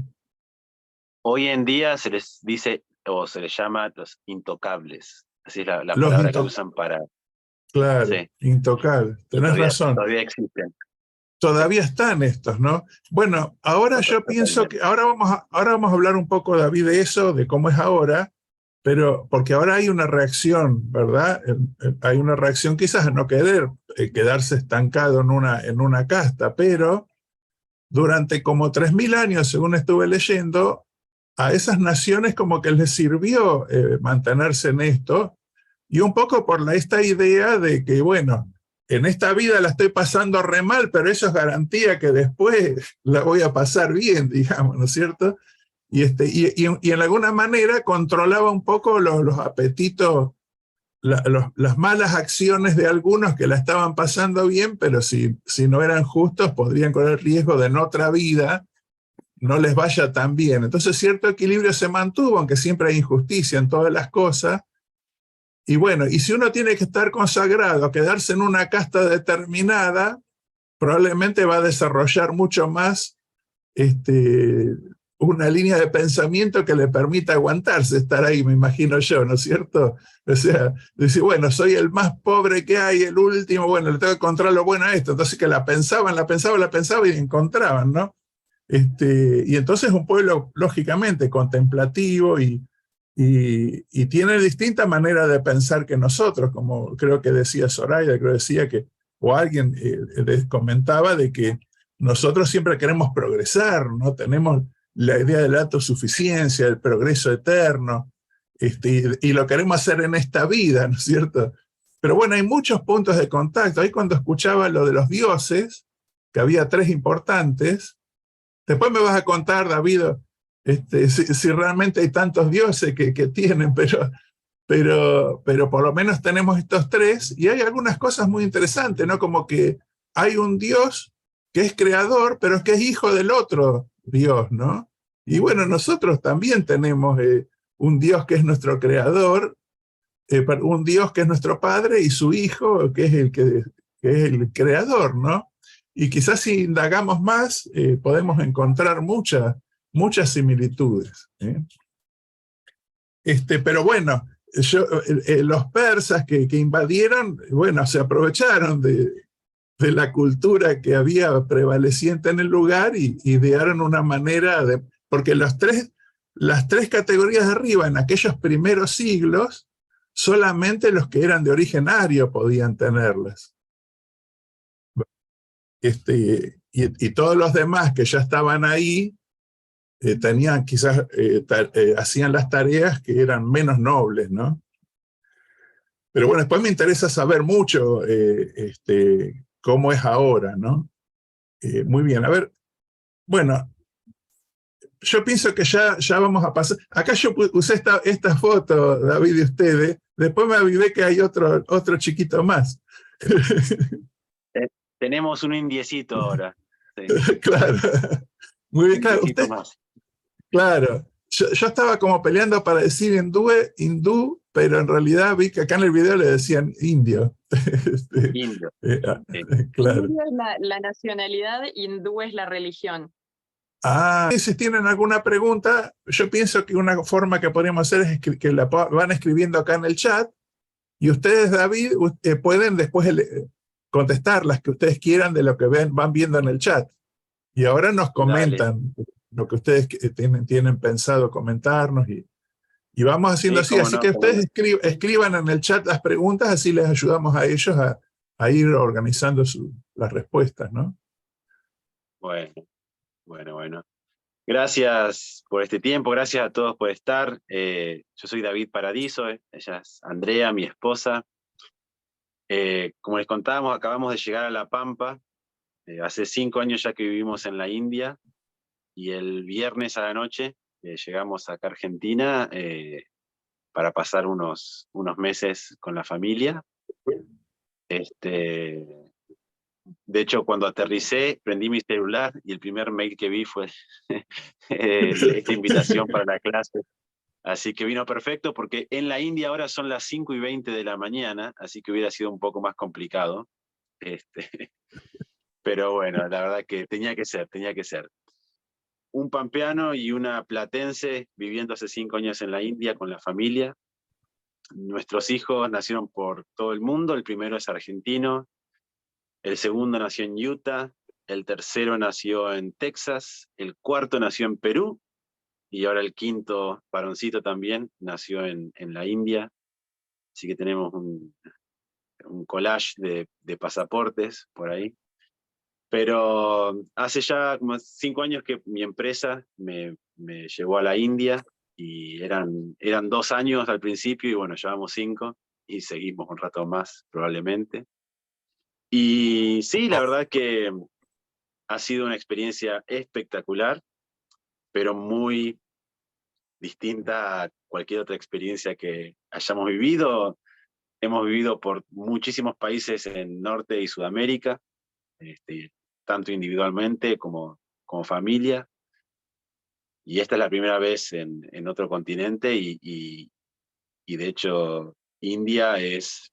Hoy en día se les dice, o se les llama los intocables. Así es la Los palabra que usan para... Claro, Sí. intocables, tenés razón. Todavía existen. Todavía están estos, ¿no? Bueno, ahora yo pienso que ahora vamos a hablar un poco, David, de eso, de cómo es ahora, pero porque ahora hay una reacción, ¿verdad? Hay una reacción quizás a no querer quedarse estancado en una casta, pero durante como 3000 años, según estuve leyendo, a esas naciones como que les sirvió mantenerse en esto, y un poco por esta idea de que, bueno, en esta vida la estoy pasando re mal, pero eso es garantía que después la voy a pasar bien, digamos, ¿no es cierto? Y en alguna manera controlaba un poco los apetitos, las malas acciones de algunos que la estaban pasando bien, pero si no eran justos podrían correr riesgo de en otra vida no les vaya tan bien. Entonces cierto equilibrio se mantuvo, aunque siempre hay injusticia en todas las cosas. Y bueno, y si uno tiene que estar consagrado, quedarse en una casta determinada, probablemente va a desarrollar mucho más una línea de pensamiento que le permita aguantarse, estar ahí, me imagino yo, ¿no es cierto? O sea, decir, bueno, soy el más pobre que hay, el último, bueno, le tengo que encontrar lo bueno a esto. Entonces que la pensaban y encontraban, ¿no? Y entonces un pueblo, lógicamente, contemplativo y tiene distinta manera de pensar que nosotros, como creo que decía Zoraida, creo que decía que, o alguien les comentaba de que nosotros siempre queremos progresar, ¿no? Tenemos la idea de la autosuficiencia, del progreso eterno, y lo queremos hacer en esta vida, ¿no es cierto? Pero bueno, hay muchos puntos de contacto. Ahí cuando escuchaba lo de los dioses, que había 3 importantes, después me vas a contar, David, si realmente hay tantos dioses que tienen, pero por lo menos tenemos estos 3, y hay algunas cosas muy interesantes, ¿no? Como que hay un Dios que es creador, pero es que es hijo del otro Dios, ¿no? Y bueno, nosotros también tenemos un Dios que es nuestro creador, un Dios que es nuestro Padre, y su Hijo que es el creador, ¿no? Y quizás si indagamos más, podemos encontrar muchas similitudes. Pero bueno, los persas que invadieron, bueno, se aprovecharon de la cultura que había prevaleciente en el lugar y idearon una manera de... Porque las tres categorías de arriba, en aquellos primeros siglos, solamente los que eran de origen ario podían tenerlas. Y todos los demás que ya estaban ahí, tenían quizás, hacían las tareas que eran menos nobles, ¿no? Pero bueno, después me interesa saber mucho cómo es ahora, ¿no? Muy bien, a ver, bueno, yo pienso que ya vamos a pasar. Acá yo usé esta foto, David, de ustedes, después me avivé que hay otro chiquito más. Tenemos un indiecito ahora. Sí. Claro, muy bien, claro, usted, más. Claro, yo estaba como peleando para decir hindú, pero en realidad vi que acá en el video le decían indio. Indio. Claro. Indio es la nacionalidad, hindú es la religión. Si tienen alguna pregunta, yo pienso que una forma que podríamos hacer es que la van escribiendo acá en el chat, y ustedes, David, pueden después contestar las que ustedes quieran de lo que van viendo en el chat. Y ahora nos comentan lo que ustedes tienen pensado comentarnos, y vamos haciendo así. Así que ustedes escriban en el chat las preguntas, así les ayudamos a ellos a ir organizando las respuestas, ¿no? Bueno. Gracias por este tiempo, gracias a todos por estar. Yo soy David Paradiso, ella es Andrea, mi esposa. Como les contábamos, acabamos de llegar a La Pampa. Hace 5 años ya que vivimos en la India, y el viernes a la noche llegamos acá a Argentina para pasar unos meses con la familia. De hecho, cuando aterricé, prendí mi celular y el primer mail que vi fue esta invitación para la clase. Así que vino perfecto porque en la India ahora son las 5:20 de la mañana, así que hubiera sido un poco más complicado. Pero bueno, la verdad que tenía que ser, tenía que ser. Un pampeano y una platense viviendo hace 5 años en la India con la familia. Nuestros hijos nacieron por todo el mundo, el primero es argentino, el segundo nació en Utah, el tercero nació en Texas, el cuarto nació en Perú, y ahora el quinto varoncito también nació en la India. Así que tenemos un collage de pasaportes por ahí. Pero hace ya como 5 años que mi empresa me llevó a la India, y eran 2 años al principio, y bueno, llevamos 5, y seguimos un rato más probablemente. Y sí, la verdad que ha sido una experiencia espectacular, pero muy distinta a cualquier otra experiencia que hayamos vivido. Hemos vivido por muchísimos países en Norte y Sudamérica, tanto individualmente como familia, y esta es la primera vez en otro continente, y de hecho India es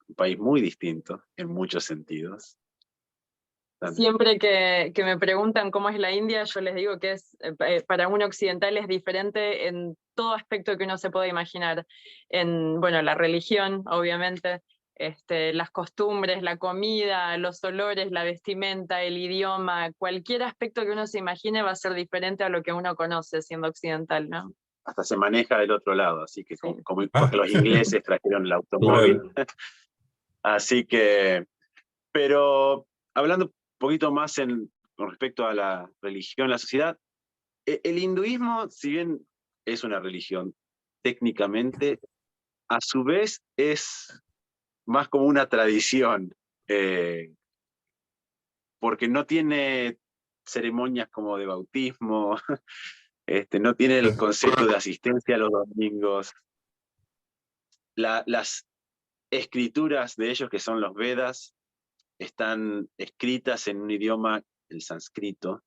un país muy distinto en muchos sentidos. Siempre que me preguntan cómo es la India, yo les digo que es, para un occidental es diferente en todo aspecto que uno se pueda imaginar. En, bueno, la religión, obviamente, las costumbres, la comida, los olores, la vestimenta, el idioma, cualquier aspecto que uno se imagine va a ser diferente a lo que uno conoce siendo occidental, ¿no? Hasta se maneja del otro lado, así que Sí. porque los ingleses trajeron el automóvil. Claro. Así que, pero hablando un poquito más con respecto a la religión, la sociedad, el hinduismo, si bien es una religión técnicamente, a su vez es más como una tradición, porque no tiene ceremonias como de bautismo, no tiene el concepto de asistencia a los domingos. Las escrituras de ellos, que son los Vedas, están escritas en un idioma, el sánscrito,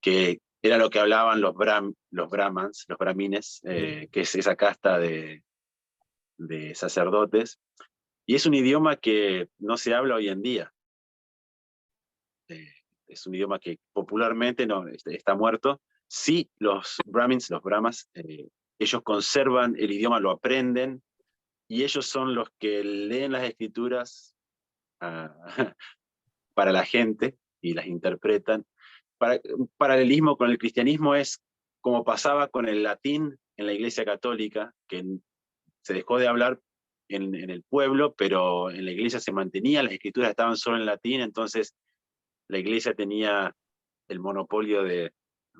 que era lo que hablaban los brahmans, los brahmines, que es esa casta de sacerdotes, y es un idioma que no se habla hoy en día. Es un idioma que popularmente no, está muerto. Sí, los brahmins, los brahmas, ellos conservan el idioma, lo aprenden, y ellos son los que leen las escrituras para la gente y las interpretan. Un paralelismo con el cristianismo es como pasaba con el latín en la Iglesia Católica, que se dejó de hablar en el pueblo, pero en la Iglesia se mantenía, las escrituras estaban solo en latín, entonces la Iglesia tenía el monopolio de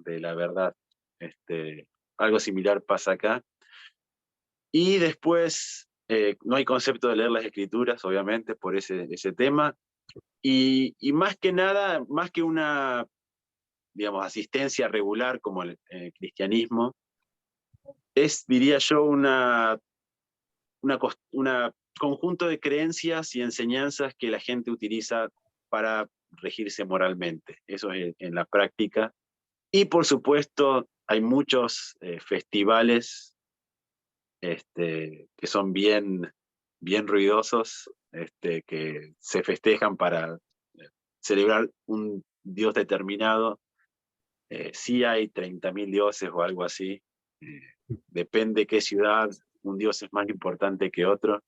la verdad. Algo similar pasa acá. Y después, no hay concepto de leer las escrituras, obviamente, por ese tema. Y más que nada, más que una, digamos, asistencia regular como el cristianismo, es, diría yo, una conjunto de creencias y enseñanzas que la gente utiliza para regirse moralmente. Eso es en la práctica. Y por supuesto, hay muchos festivales que son bien ruidosos, que se festejan para celebrar un dios determinado. Sí hay 30.000 dioses o algo así. Depende qué ciudad, un dios es más importante que otro.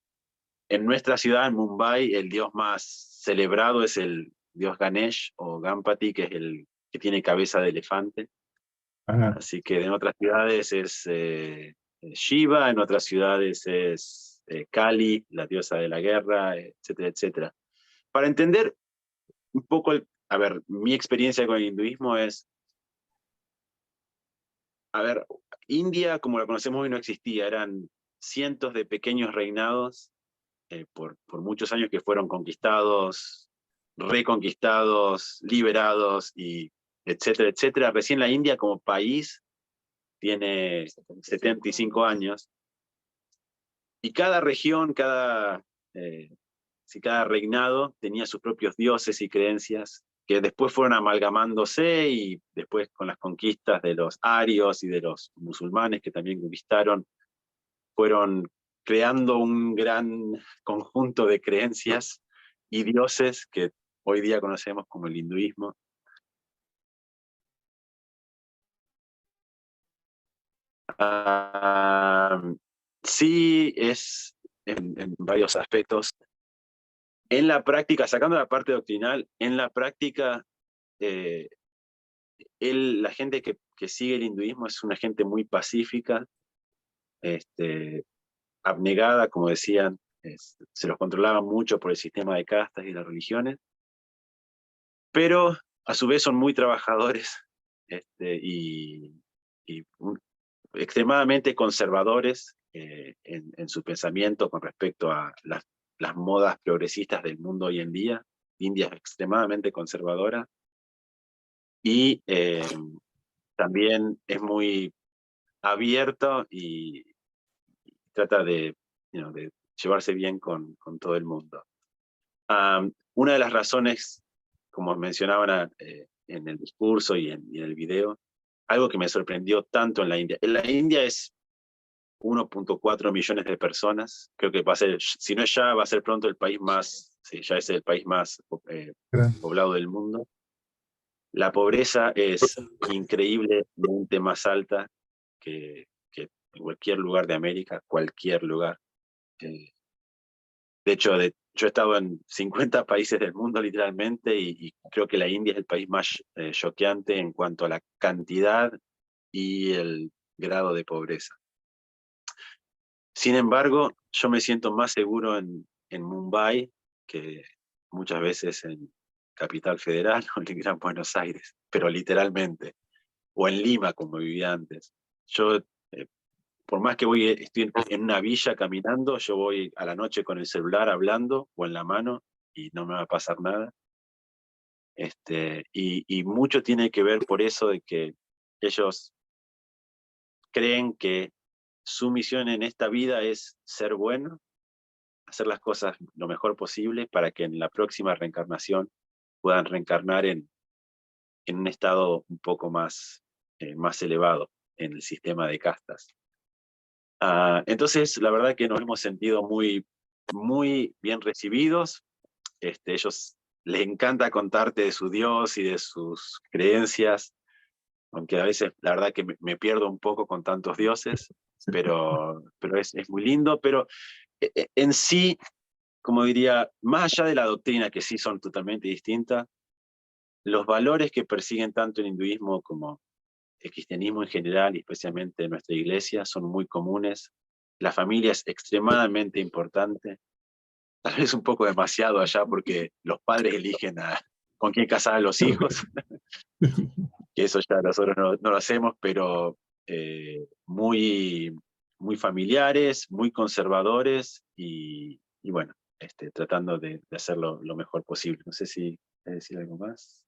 En nuestra ciudad, en Mumbai, el dios más celebrado es el dios Ganesh o Ganpati, que es el que tiene cabeza de elefante. Ajá. Así que en otras ciudades es Shiva, en otras ciudades es Kali, la diosa de la guerra, etcétera, etcétera. Para entender un poco, a ver, mi experiencia con el hinduismo es, a ver, India como la conocemos hoy no existía, eran cientos de pequeños reinados por muchos años que fueron conquistados, reconquistados, liberados, y etcétera, etcétera. Recién la India como país tiene 75 años, y cada región, cada reinado tenía sus propios dioses y creencias que después fueron amalgamándose y después con las conquistas de los arios y de los musulmanes que también conquistaron, fueron creando un gran conjunto de creencias y dioses que hoy día conocemos como el hinduismo. Sí, es en varios aspectos. En la práctica, sacando la parte doctrinal, en la práctica, la gente que sigue el hinduismo es una gente muy pacífica, abnegada, como decían, se los controlaba mucho por el sistema de castas y las religiones, pero a su vez son muy trabajadores y extremadamente conservadores en su pensamiento con respecto a las modas progresistas del mundo hoy en día. India es extremadamente conservadora y también es muy abierto y trata de llevarse bien con todo el mundo. Una de las razones, como mencionaban en el discurso y en el video, algo que me sorprendió tanto en la India. En la India es 1.4 millones de personas, creo que va a ser, si no es ya, va a ser pronto el país más, sí, ya es el país más poblado del mundo. La pobreza es increíblemente más alta que en cualquier lugar de América, cualquier lugar. De hecho, yo he estado en 50 países del mundo literalmente y creo que la India es el país más choqueante en cuanto a la cantidad y el grado de pobreza. Sin embargo, yo me siento más seguro en Mumbai que muchas veces en Capital Federal o en Gran Buenos Aires, pero literalmente, o en Lima como vivía antes. Yo, por más que estoy en una villa caminando, yo voy a la noche con el celular hablando o en la mano y no me va a pasar nada. Y mucho tiene que ver por eso de que ellos creen que su misión en esta vida es ser bueno, hacer las cosas lo mejor posible para que en la próxima reencarnación puedan reencarnar en un estado un poco más elevado en el sistema de castas. Entonces, la verdad que nos hemos sentido muy, muy bien recibidos. Ellos les encanta contarte de su Dios y de sus creencias, aunque a veces la verdad que me pierdo un poco con tantos dioses, pero es muy lindo. Pero en sí, como diría, más allá de la doctrina, que sí son totalmente distintas, los valores que persiguen tanto el hinduismo como el cristianismo en general, y especialmente en nuestra iglesia, son muy comunes. La familia es extremadamente importante, tal vez un poco demasiado allá, porque los padres eligen con quién casar a los hijos, que eso ya nosotros no lo hacemos, pero muy, muy familiares, muy conservadores, y bueno, tratando de hacerlo lo mejor posible. No sé si quieres decir algo más.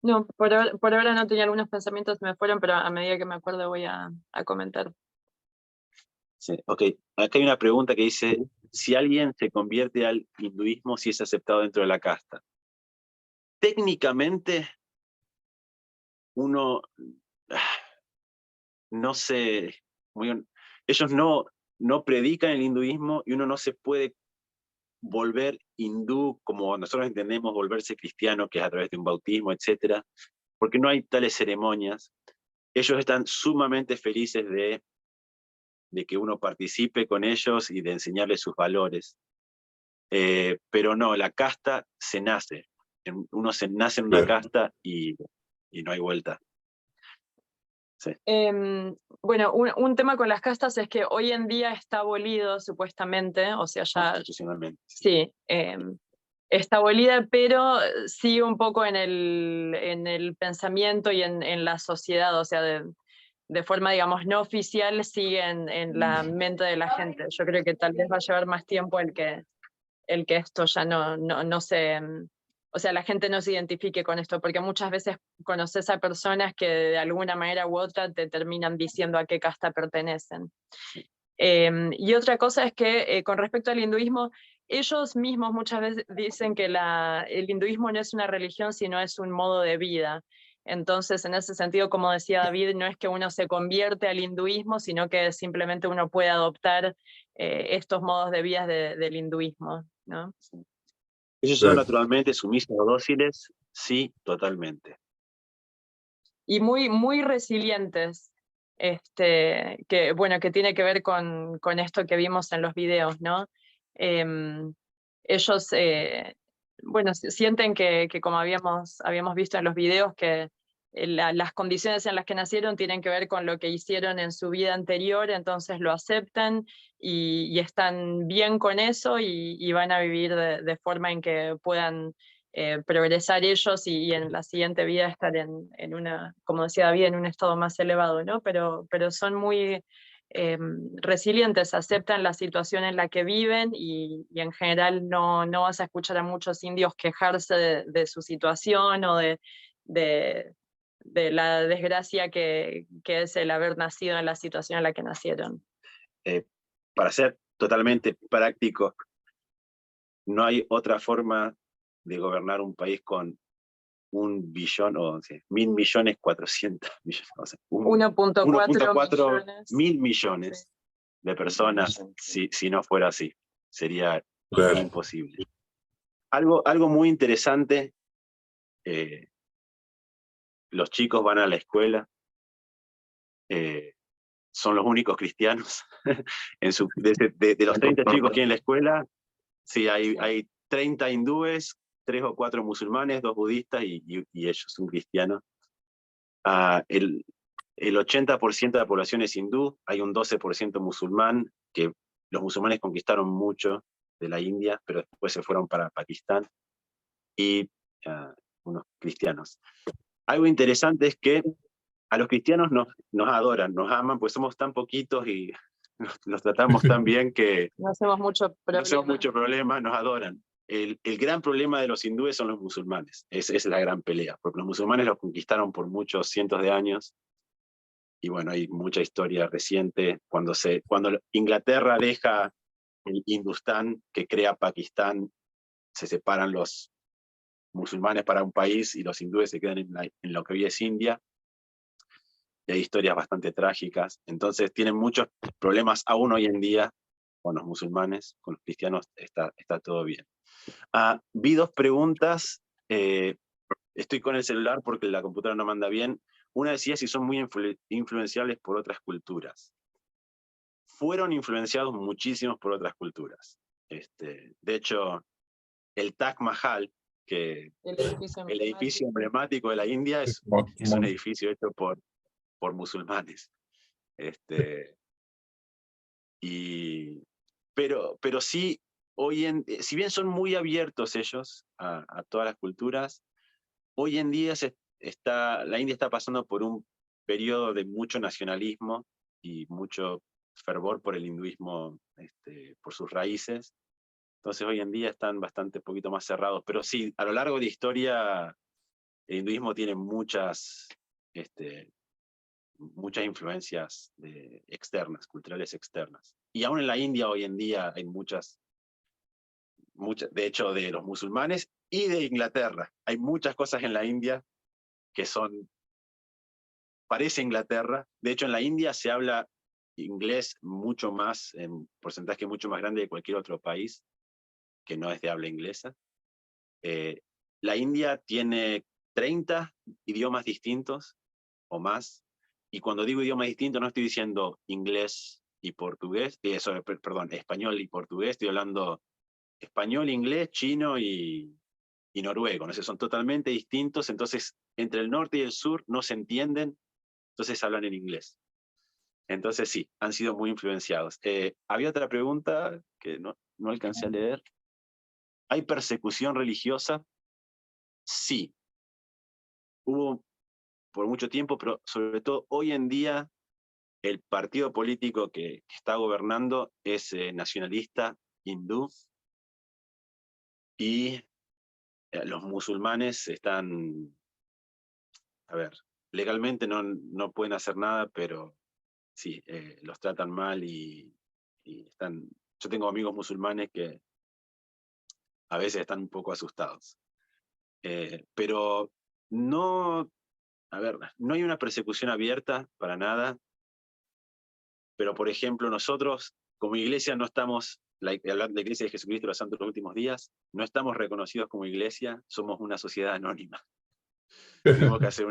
No, por ahora no tenía algunos pensamientos, me fueron, pero a medida que me acuerdo voy a comentar. Sí, ok, acá hay una pregunta que dice, si alguien se convierte al hinduismo, si es aceptado dentro de la casta. Técnicamente, uno, no sé, ellos no predican el hinduismo y uno no se puede volver hindú como nosotros entendemos volverse cristiano, que es a través de un bautismo, etc., porque no hay tales ceremonias. Ellos están sumamente felices de que uno participe con ellos y de enseñarles sus valores. Pero no, la casta se nace. Uno se nace en una casta y no hay vuelta. Sí. Bueno, un tema con las castas es que hoy en día está abolido supuestamente, o sea, ya... Constitucionalmente. Sí, está abolida, pero sigue un poco en el pensamiento y en la sociedad, o sea, de forma, digamos, no oficial, sigue en la mente de la gente. Yo creo que tal vez va a llevar más tiempo el que esto ya no se... O sea, la gente no se identifique con esto, porque muchas veces conoces a personas que de alguna manera u otra te terminan diciendo a qué casta pertenecen. Y otra cosa es que con respecto al hinduismo, ellos mismos muchas veces dicen que el hinduismo no es una religión, sino es un modo de vida. Entonces, en ese sentido, como decía David, no es que uno se convierte al hinduismo, sino que simplemente uno puede adoptar estos modos de vida del hinduismo, ¿no? Ellos son naturalmente sumisos o dóciles, sí, totalmente. Y muy, muy resilientes, que, bueno, que tiene que ver con esto que vimos en los videos, ¿no? Ellos, bueno, sienten que como habíamos visto en los videos, que las condiciones en las que nacieron tienen que ver con lo que hicieron en su vida anterior, entonces lo aceptan y están bien con eso y van a vivir de forma en que puedan progresar ellos y en la siguiente vida estar en una, como decía David, en un estado más elevado, ¿no? Pero son muy resilientes, aceptan la situación en la que viven y en general no vas a escuchar a muchos indios quejarse de su situación o de la desgracia que es el haber nacido en la situación en la que nacieron. Para ser totalmente práctico, no hay otra forma de gobernar un país con 1 billón o 1.000.400.000.000, o sea, 1.4 mil millones de personas, si no fuera así. Sería imposible. Algo muy interesante, los chicos van a la escuela, son los únicos cristianos. De los 30 chicos que hay en la escuela, sí, hay 30 hindúes, 3 o 4 musulmanes, 2 budistas y ellos, un cristiano. El 80% de la población es hindú, hay un 12% musulmán, que los musulmanes conquistaron mucho de la India, pero después se fueron para Pakistán, y unos cristianos. Algo interesante es que a los cristianos nos adoran, nos aman, pues somos tan poquitos y nos tratamos tan bien que no hacemos mucho problema, nos adoran. El gran problema de los hindúes son los musulmanes, esa es la gran pelea, porque los musulmanes los conquistaron por muchos cientos de años, y bueno, hay mucha historia reciente, cuando Inglaterra deja el Hindustán, que crea Pakistán, se separan los musulmanes para un país y los hindúes se quedan en lo que hoy es India, y hay historias bastante trágicas, entonces tienen muchos problemas aún hoy en día con los musulmanes, con los cristianos está todo bien. Vi 2 preguntas, estoy con el celular porque la computadora no manda bien. Una decía si son muy influenciables por otras culturas. Fueron influenciados muchísimos por otras culturas. De hecho, el Taj Mahal, que el edificio emblemático de la India, es un edificio hecho por musulmanes. Pero sí, si bien son muy abiertos ellos a todas las culturas, hoy en día la India está pasando por un periodo de mucho nacionalismo y mucho fervor por el hinduismo, por sus raíces. Entonces hoy en día están bastante poquito más cerrados, pero sí, a lo largo de la historia el hinduismo tiene muchas influencias externas, culturales externas. Y aún en la India hoy en día hay muchas, de hecho, de los musulmanes y de Inglaterra. Hay muchas cosas en la India que parece Inglaterra. De hecho, en la India se habla inglés mucho más, en porcentaje mucho más grande de cualquier otro país que no es de habla inglesa. La India tiene 30 idiomas distintos o más, y cuando digo idiomas distintos no estoy diciendo inglés y portugués, español y portugués, estoy hablando español, inglés, chino y noruego, ¿no? Son totalmente distintos, entonces entre el norte y el sur no se entienden, entonces hablan en inglés. Entonces sí, han sido muy influenciados. Había otra pregunta que no alcancé a leer. ¿Hay persecución religiosa? Sí. Hubo por mucho tiempo, pero sobre todo hoy en día el partido político que está gobernando es nacionalista hindú, y los musulmanes están, legalmente no pueden hacer nada, pero sí, los tratan mal y están. Yo tengo amigos musulmanes que a veces están un poco asustados. Pero no, a ver, no hay una persecución abierta para nada, pero por ejemplo nosotros como iglesia no estamos, hablando de la Iglesia de Jesucristo de los Santos de los Últimos Días, no estamos reconocidos como iglesia, somos una sociedad anónima. Tuvimos que hacer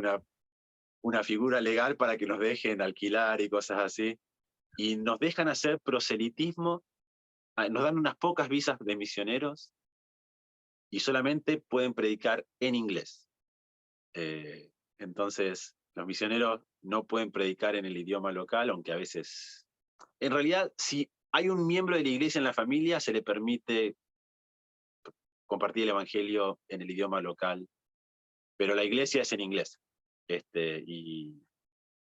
una figura legal para que nos dejen alquilar y cosas así, y nos dejan hacer proselitismo, nos dan unas pocas visas de misioneros, y solamente pueden predicar en inglés. Entonces, los misioneros no pueden predicar en el idioma local, aunque a veces... En realidad, si hay un miembro de la iglesia en la familia, se le permite compartir el evangelio en el idioma local, pero la iglesia es en inglés, y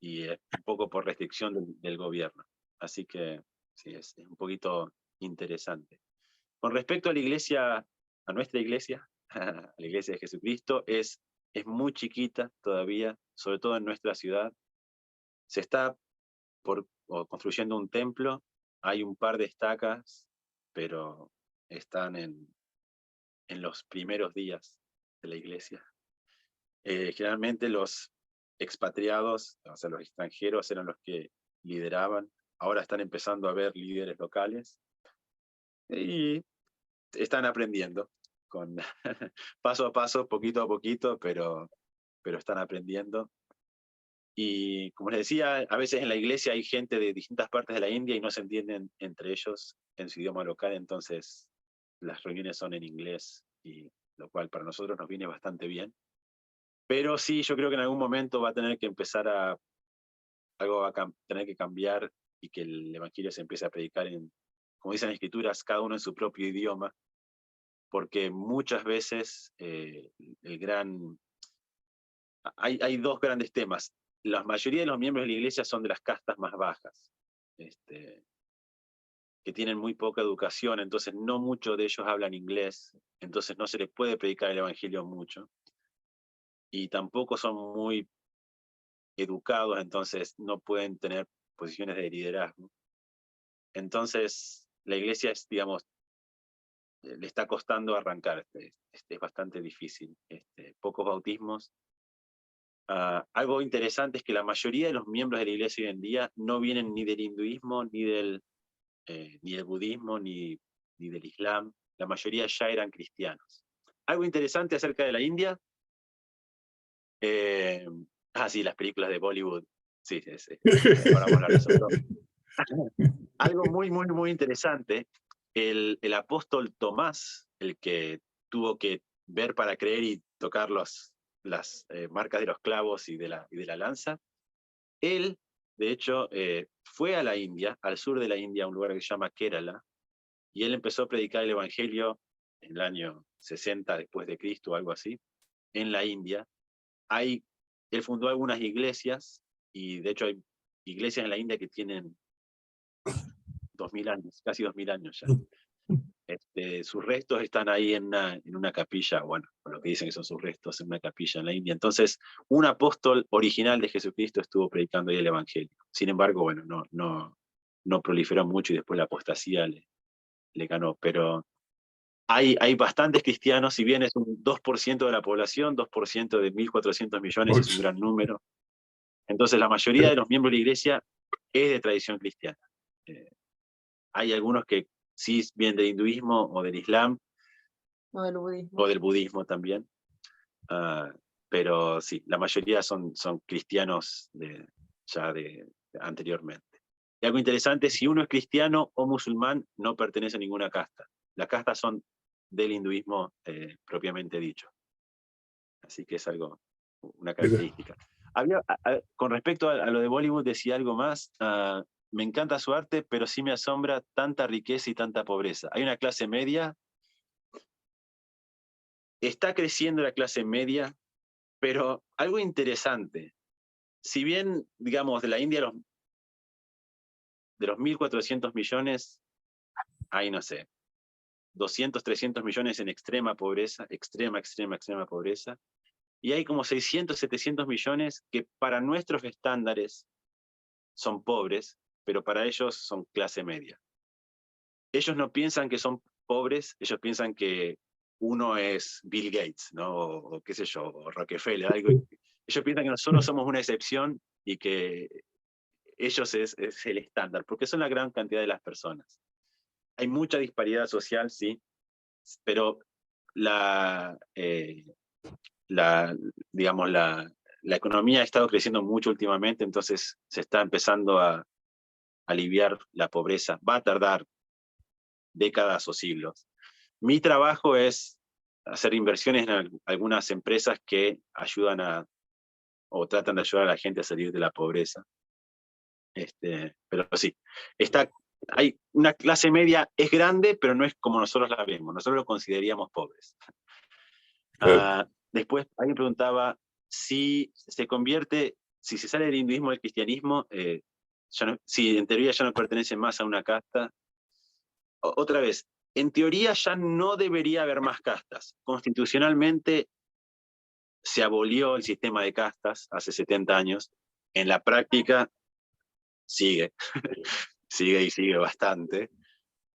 es un poco por restricción del gobierno. Así que sí, es un poquito interesante. Con respecto a la iglesia, a nuestra iglesia, a la Iglesia de Jesucristo, es muy chiquita todavía, sobre todo en nuestra ciudad. Se está construyendo un templo, hay un par de estacas, pero están en los primeros días de la iglesia. Generalmente los expatriados, o sea, los extranjeros eran los que lideraban, ahora están empezando a haber líderes locales, y están aprendiendo, paso a paso, poquito a poquito, pero están aprendiendo. Y como les decía, a veces en la iglesia hay gente de distintas partes de la India y no se entienden entre ellos en su idioma local, entonces las reuniones son en inglés, y lo cual para nosotros nos viene bastante bien. Pero sí, yo creo que en algún momento va a tener que empezar algo va a tener que cambiar, y que el evangelio se empiece a predicar como dicen las escrituras, cada uno en su propio idioma, porque muchas veces hay dos grandes temas. La mayoría de los miembros de la iglesia son de las castas más bajas, que tienen muy poca educación, entonces no muchos de ellos hablan inglés, entonces no se les puede predicar el evangelio mucho, y tampoco son muy educados, entonces no pueden tener posiciones de liderazgo. Entonces la iglesia digamos, le está costando arrancar, es bastante difícil, pocos bautismos. Algo interesante es que la mayoría de los miembros de la iglesia hoy en día no vienen ni del hinduismo, ni del budismo, ni del islam. La mayoría ya eran cristianos. Algo interesante acerca de la India, sí, las películas de Bollywood, sí. Ahora vamos a hablar de eso. Algo muy, muy, muy interesante, el apóstol Tomás, el que tuvo que ver para creer y tocar las marcas de los clavos y de la lanza, él, de hecho, fue a la India, al sur de la India, a un lugar que se llama Kerala, y él empezó a predicar el evangelio en el año 60 después de Cristo o algo así, en la India. Él fundó algunas iglesias, y de hecho hay iglesias en la India que tienen 2000 años, casi 2000 años ya. Sus restos están ahí en una capilla, bueno, por lo que dicen que son sus restos, en una capilla en la India. Entonces, un apóstol original de Jesucristo estuvo predicando ahí el evangelio. Sin embargo, bueno, no proliferó mucho, y después la apostasía le ganó. Pero hay bastantes cristianos, si bien es un 2% de la población, 2% de 1.400 millones es un gran número. Entonces, la mayoría de los miembros de la iglesia es de tradición cristiana. Hay algunos que sí vienen del hinduismo o del islam, O del budismo. o del budismo también, pero sí, la mayoría son cristianos ya anteriormente. Y algo interesante, si uno es cristiano o musulmán, no pertenece a ninguna casta. Las castas son del hinduismo propiamente dicho. Así que es una característica. Con respecto a lo de Bollywood, decía algo más. Me encanta su arte, pero sí me asombra tanta riqueza y tanta pobreza. Hay una clase media, está creciendo la clase media, pero algo interesante, si bien, digamos, de la India, de los 1.400 millones, hay, no sé, 200, 300 millones en extrema pobreza, extrema pobreza, y hay como 600, 700 millones que para nuestros estándares son pobres, pero para ellos son clase media. Ellos no piensan que son pobres, ellos piensan que uno es Bill Gates, ¿no? O qué sé yo, o Rockefeller, algo. Ellos piensan que nosotros somos una excepción y que ellos es el estándar, porque son la gran cantidad de las personas. Hay mucha disparidad social, sí, pero digamos, la economía ha estado creciendo mucho últimamente, entonces se está empezando a aliviar la pobreza. Va a tardar décadas o siglos. Mi trabajo es hacer inversiones en algunas empresas que ayudan o tratan de ayudar a la gente a salir de la pobreza. Pero sí, hay una clase media, es grande, pero no es como nosotros la vemos. Nosotros lo consideraríamos pobres. Después, alguien preguntaba si se sale del hinduismo del cristianismo, si en teoría ya no pertenece más a una casta. Otra vez, en teoría ya no debería haber más castas. Constitucionalmente se abolió el sistema de castas hace 70 años. En la práctica sigue, sigue y sigue bastante.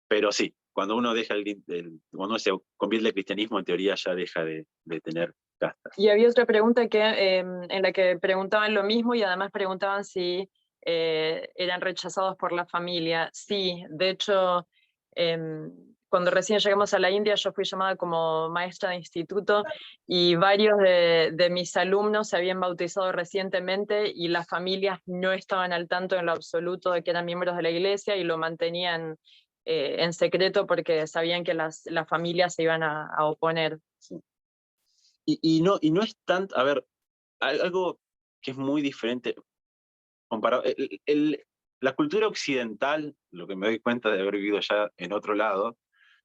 Pero sí, cuando uno cuando uno se convierte al cristianismo, en teoría ya deja de tener castas. Y había otra pregunta en la que preguntaban lo mismo y además preguntaban si eran rechazados por la familia. Sí, de hecho, cuando recién llegamos a la India, yo fui llamada como maestra de instituto y varios de mis alumnos se habían bautizado recientemente y las familias no estaban al tanto en lo absoluto de que eran miembros de la iglesia y lo mantenían en secreto porque sabían que las familias se iban a oponer. Sí. Y no es tanto, a ver, algo que es muy diferente comparado, la cultura occidental, lo que me doy cuenta de haber vivido ya en otro lado,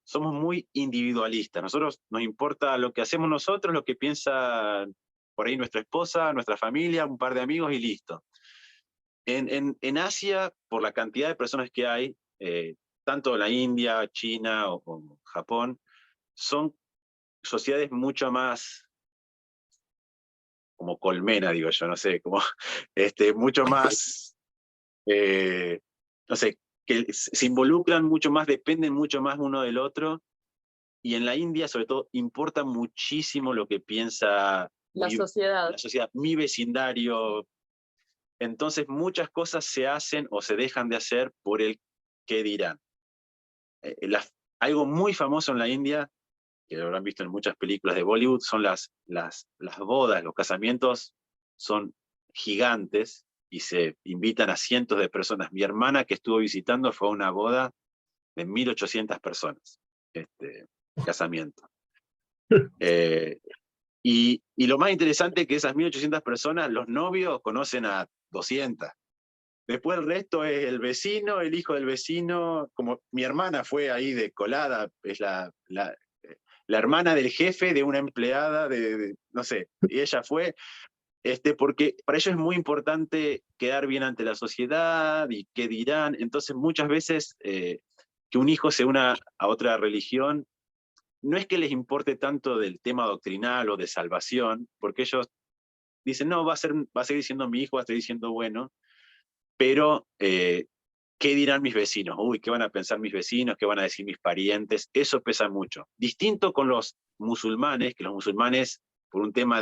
somos muy individualistas. Nosotros nos importa lo que hacemos nosotros, lo que piensa por ahí nuestra esposa, nuestra familia, un par de amigos y listo. En Asia, por la cantidad de personas que hay, tanto la India, China o Japón, son sociedades mucho más como colmena, digo yo, no sé, como mucho más, no sé, que se involucran mucho más, dependen mucho más uno del otro, y en la India, sobre todo, importa muchísimo lo que piensa la sociedad, mi vecindario. Entonces muchas cosas se hacen o se dejan de hacer por el qué dirán. Algo muy famoso en la India, que lo habrán visto en muchas películas de Bollywood, son las bodas, los casamientos son gigantes y se invitan a cientos de personas. Mi hermana que estuvo visitando fue a una boda de 1.800 personas, casamiento. Y lo más interesante es que esas 1.800 personas, los novios conocen a 200. Después el resto es el vecino, el hijo del vecino, como mi hermana fue ahí de colada, es la hermana del jefe de una empleada no sé, y ella fue, porque para ellos es muy importante quedar bien ante la sociedad y qué dirán. Entonces muchas veces que un hijo se una a otra religión, no es que les importe tanto del tema doctrinal o de salvación, porque ellos dicen, no, va a seguir siendo mi hijo, va a seguir siendo bueno, pero ¿qué dirán mis vecinos? Uy, ¿qué van a pensar mis vecinos? ¿Qué van a decir mis parientes? Eso pesa mucho. Distinto con los musulmanes, que los musulmanes, por un tema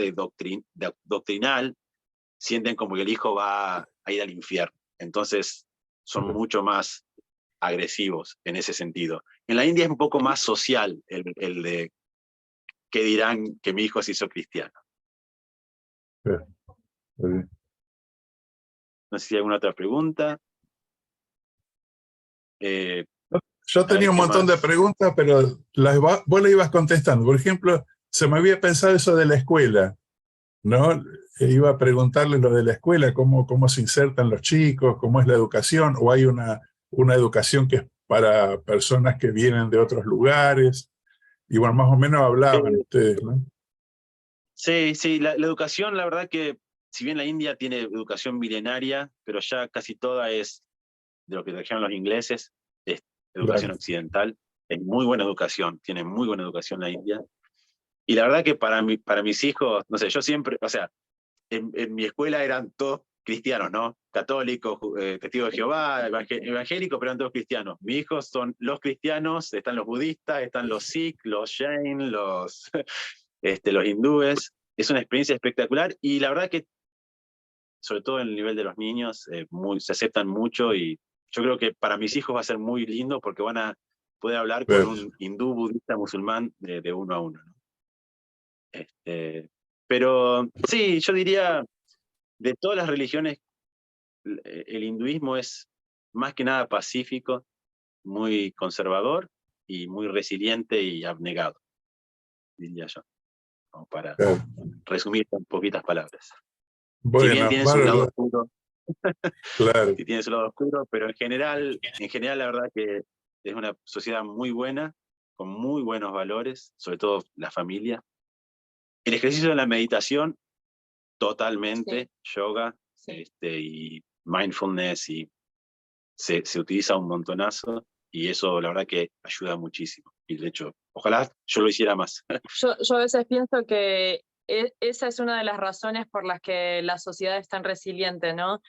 doctrinal, sienten como que el hijo va a ir al infierno. Entonces, son mucho más agresivos en ese sentido. En la India es un poco más social el de qué dirán que mi hijo se hizo cristiano. No sé si hay alguna otra pregunta. Yo tenía un montón de preguntas, pero vos le ibas contestando. Por ejemplo, se me había pensado eso de la escuela, ¿no? Iba a preguntarle lo de la escuela, cómo se insertan los chicos, cómo es la educación, o hay una educación que es para personas que vienen de otros lugares. Y bueno, más o menos hablaban ustedes, ¿no? Sí, la educación, la verdad que, si bien la India tiene educación milenaria, pero ya casi toda es de lo que trajeron los ingleses, es educación occidental. Es muy buena educación, tiene muy buena educación la India. Y la verdad que para mis hijos, no sé, yo siempre, o sea, en mi escuela eran todos cristianos, ¿no? Católicos, testigos de Jehová, evangélicos, pero eran todos cristianos. Mis hijos son los cristianos, están los budistas, están los Sikh, los Jain, los hindúes. Es una experiencia espectacular y la verdad que, sobre todo en el nivel de los niños, se aceptan mucho y yo creo que para mis hijos va a ser muy lindo porque van a poder hablar con un hindú, budista, musulmán de uno a uno, ¿no? Pero sí, yo diría, de todas las religiones, el hinduismo es más que nada pacífico, muy conservador y muy resiliente y abnegado, diría yo, como para resumir en poquitas palabras. Bueno, si bien tiene su lado oscuro, claro. si tiene su lado oscuro, pero en general la verdad que es una sociedad muy buena, con muy buenos valores, sobre todo la familia. El ejercicio de la meditación, totalmente, yoga, y mindfulness, y se utiliza un montonazo, y eso la verdad que ayuda muchísimo. Y de hecho, ojalá yo lo hiciera más. Yo a veces pienso que esa es una de las razones por las que la sociedad es tan resiliente, ¿no?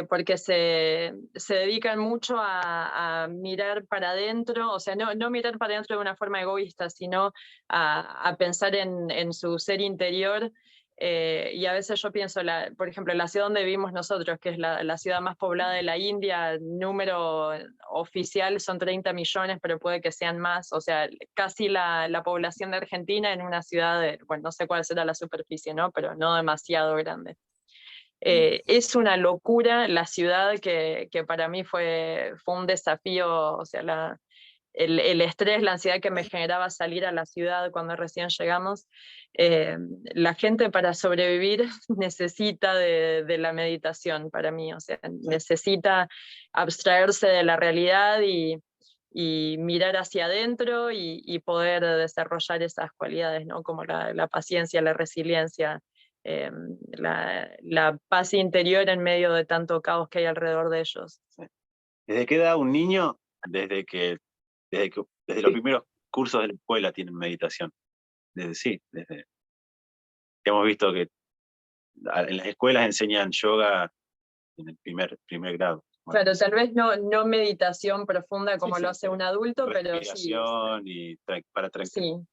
Porque se dedican mucho a mirar para adentro, o sea, no mirar para adentro de una forma egoísta, sino a pensar en su ser interior. Y a veces yo pienso, por ejemplo, la ciudad donde vivimos nosotros, que es la ciudad más poblada de la India, número oficial son 30 millones, pero puede que sean más, o sea, casi la población de Argentina en una ciudad bueno, no sé cuál será la superficie, ¿no? Pero no demasiado grande. Es una locura la ciudad que para mí fue un desafío, o sea, el estrés, la ansiedad que me generaba salir a la ciudad cuando recién llegamos. La gente para sobrevivir necesita de la meditación para mí, o sea, necesita abstraerse de la realidad y mirar hacia adentro y poder desarrollar esas cualidades, ¿no? Como la paciencia, la resiliencia, la paz interior en medio de tanto caos que hay alrededor de ellos. ¿Desde qué edad un niño? Desde los primeros cursos de la escuela tienen meditación. Desde hemos visto que en las escuelas enseñan yoga en el primer grado. Bueno, claro, tal vez no meditación profunda como lo hace un adulto, pero sí. Y para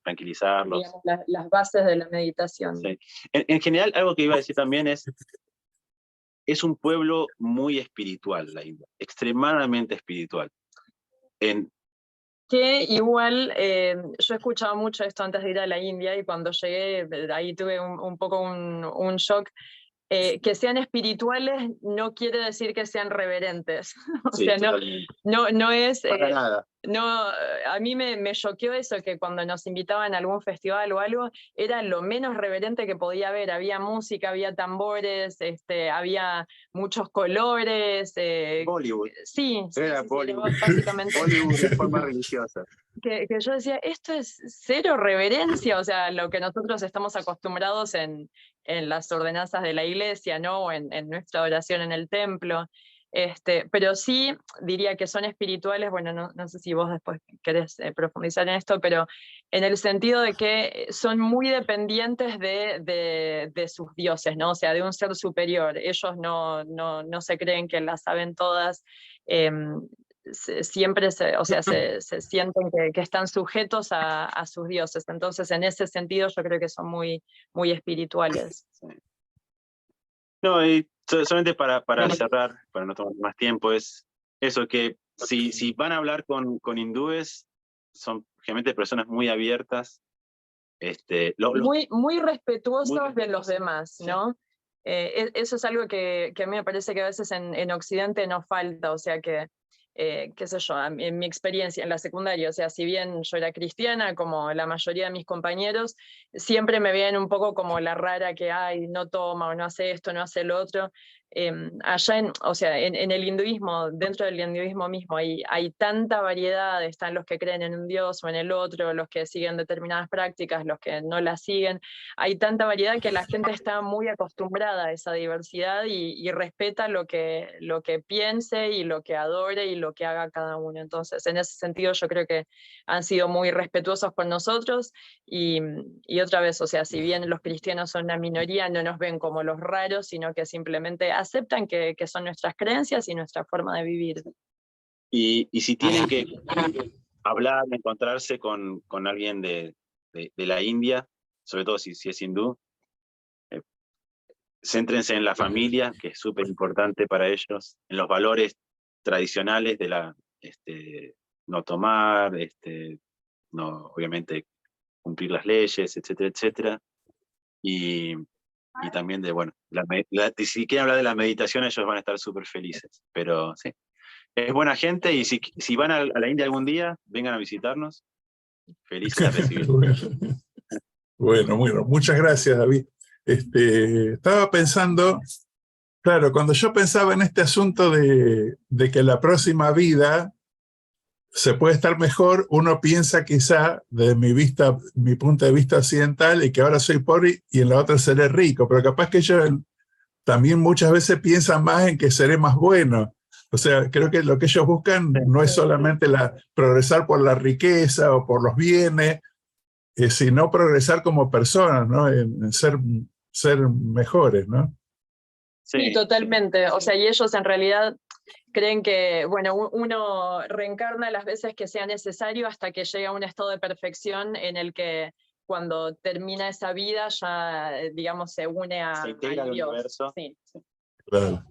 tranquilizarlos. Digamos, las bases de la meditación. Sí. En general, algo que iba a decir también es un pueblo muy espiritual, la India, extremadamente espiritual. Que igual, yo he escuchado mucho esto antes de ir a la India y cuando llegué, ahí tuve un poco un shock. Que sean espirituales no quiere decir que sean reverentes. O sea, no es... para nada. No, a mí me choqueó eso, que cuando nos invitaban a algún festival o algo, era lo menos reverente que podía haber. Había música, había tambores, había muchos colores. Bollywood. Sí, Bollywood. básicamente. Bollywood de forma religiosa. Que yo decía, esto es cero reverencia, o sea, lo que nosotros estamos acostumbrados en las ordenanzas de la iglesia, ¿no? O en nuestra oración en el templo. Pero sí diría que son espirituales, bueno, no sé si vos después querés profundizar en esto, pero en el sentido de que son muy dependientes de sus dioses, ¿no? O sea, de un ser superior. Ellos no se creen que las saben todas. Siempre se sienten que están sujetos a sus dioses. Entonces, en ese sentido, yo creo que son muy, muy espirituales. Sí. No, y solamente para cerrar, para no tomar más tiempo, es eso, que si van a hablar con hindúes, son generalmente personas muy abiertas. Muy respetuosos de los demás, ¿no? Eso es algo que a mí me parece que a veces en Occidente nos falta, o sea que qué sé yo, en mi experiencia en la secundaria, o sea, si bien yo era cristiana, como la mayoría de mis compañeros, siempre me veían un poco como la rara que no toma o no hace esto, no hace lo otro. Allá en el hinduismo, dentro del hinduismo mismo, hay tanta variedad, están los que creen en un dios o en el otro, los que siguen determinadas prácticas, los que no las siguen, hay tanta variedad que la gente está muy acostumbrada a esa diversidad y respeta lo que piense y lo que adore y lo que haga cada uno. Entonces, en ese sentido yo creo que han sido muy respetuosos con nosotros y otra vez, o sea, si bien los cristianos son una minoría, no nos ven como los raros, sino que simplemente aceptan que son nuestras creencias y nuestra forma de vivir. Y si tienen que hablar, encontrarse con alguien de la India, sobre todo si es hindú, céntrense en la familia, que es súper importante para ellos, en los valores tradicionales de no tomar, no, obviamente cumplir las leyes, etcétera, etcétera. Y también si quieren hablar de la meditación, ellos van a estar súper felices. Pero sí, es buena gente, y si van a la India algún día, vengan a visitarnos. Felices de recibirlos. Bueno, muchas gracias, David. Estaba pensando, claro, cuando yo pensaba en este asunto de que la próxima vida se puede estar mejor, uno piensa quizá, desde mi punto de vista occidental, y que ahora soy pobre y en la otra seré rico, pero capaz que ellos también muchas veces piensan más en que seré más bueno. O sea, creo que lo que ellos buscan no es solamente progresar por la riqueza o por los bienes, sino progresar como personas, ¿no? En ser mejores, ¿no? Sí, totalmente. O sea, y ellos en realidad creen que, bueno, uno reencarna las veces que sea necesario hasta que llega a un estado de perfección en el que cuando termina esa vida ya, digamos, se une se integra al Dios. universo. Sí. Claro.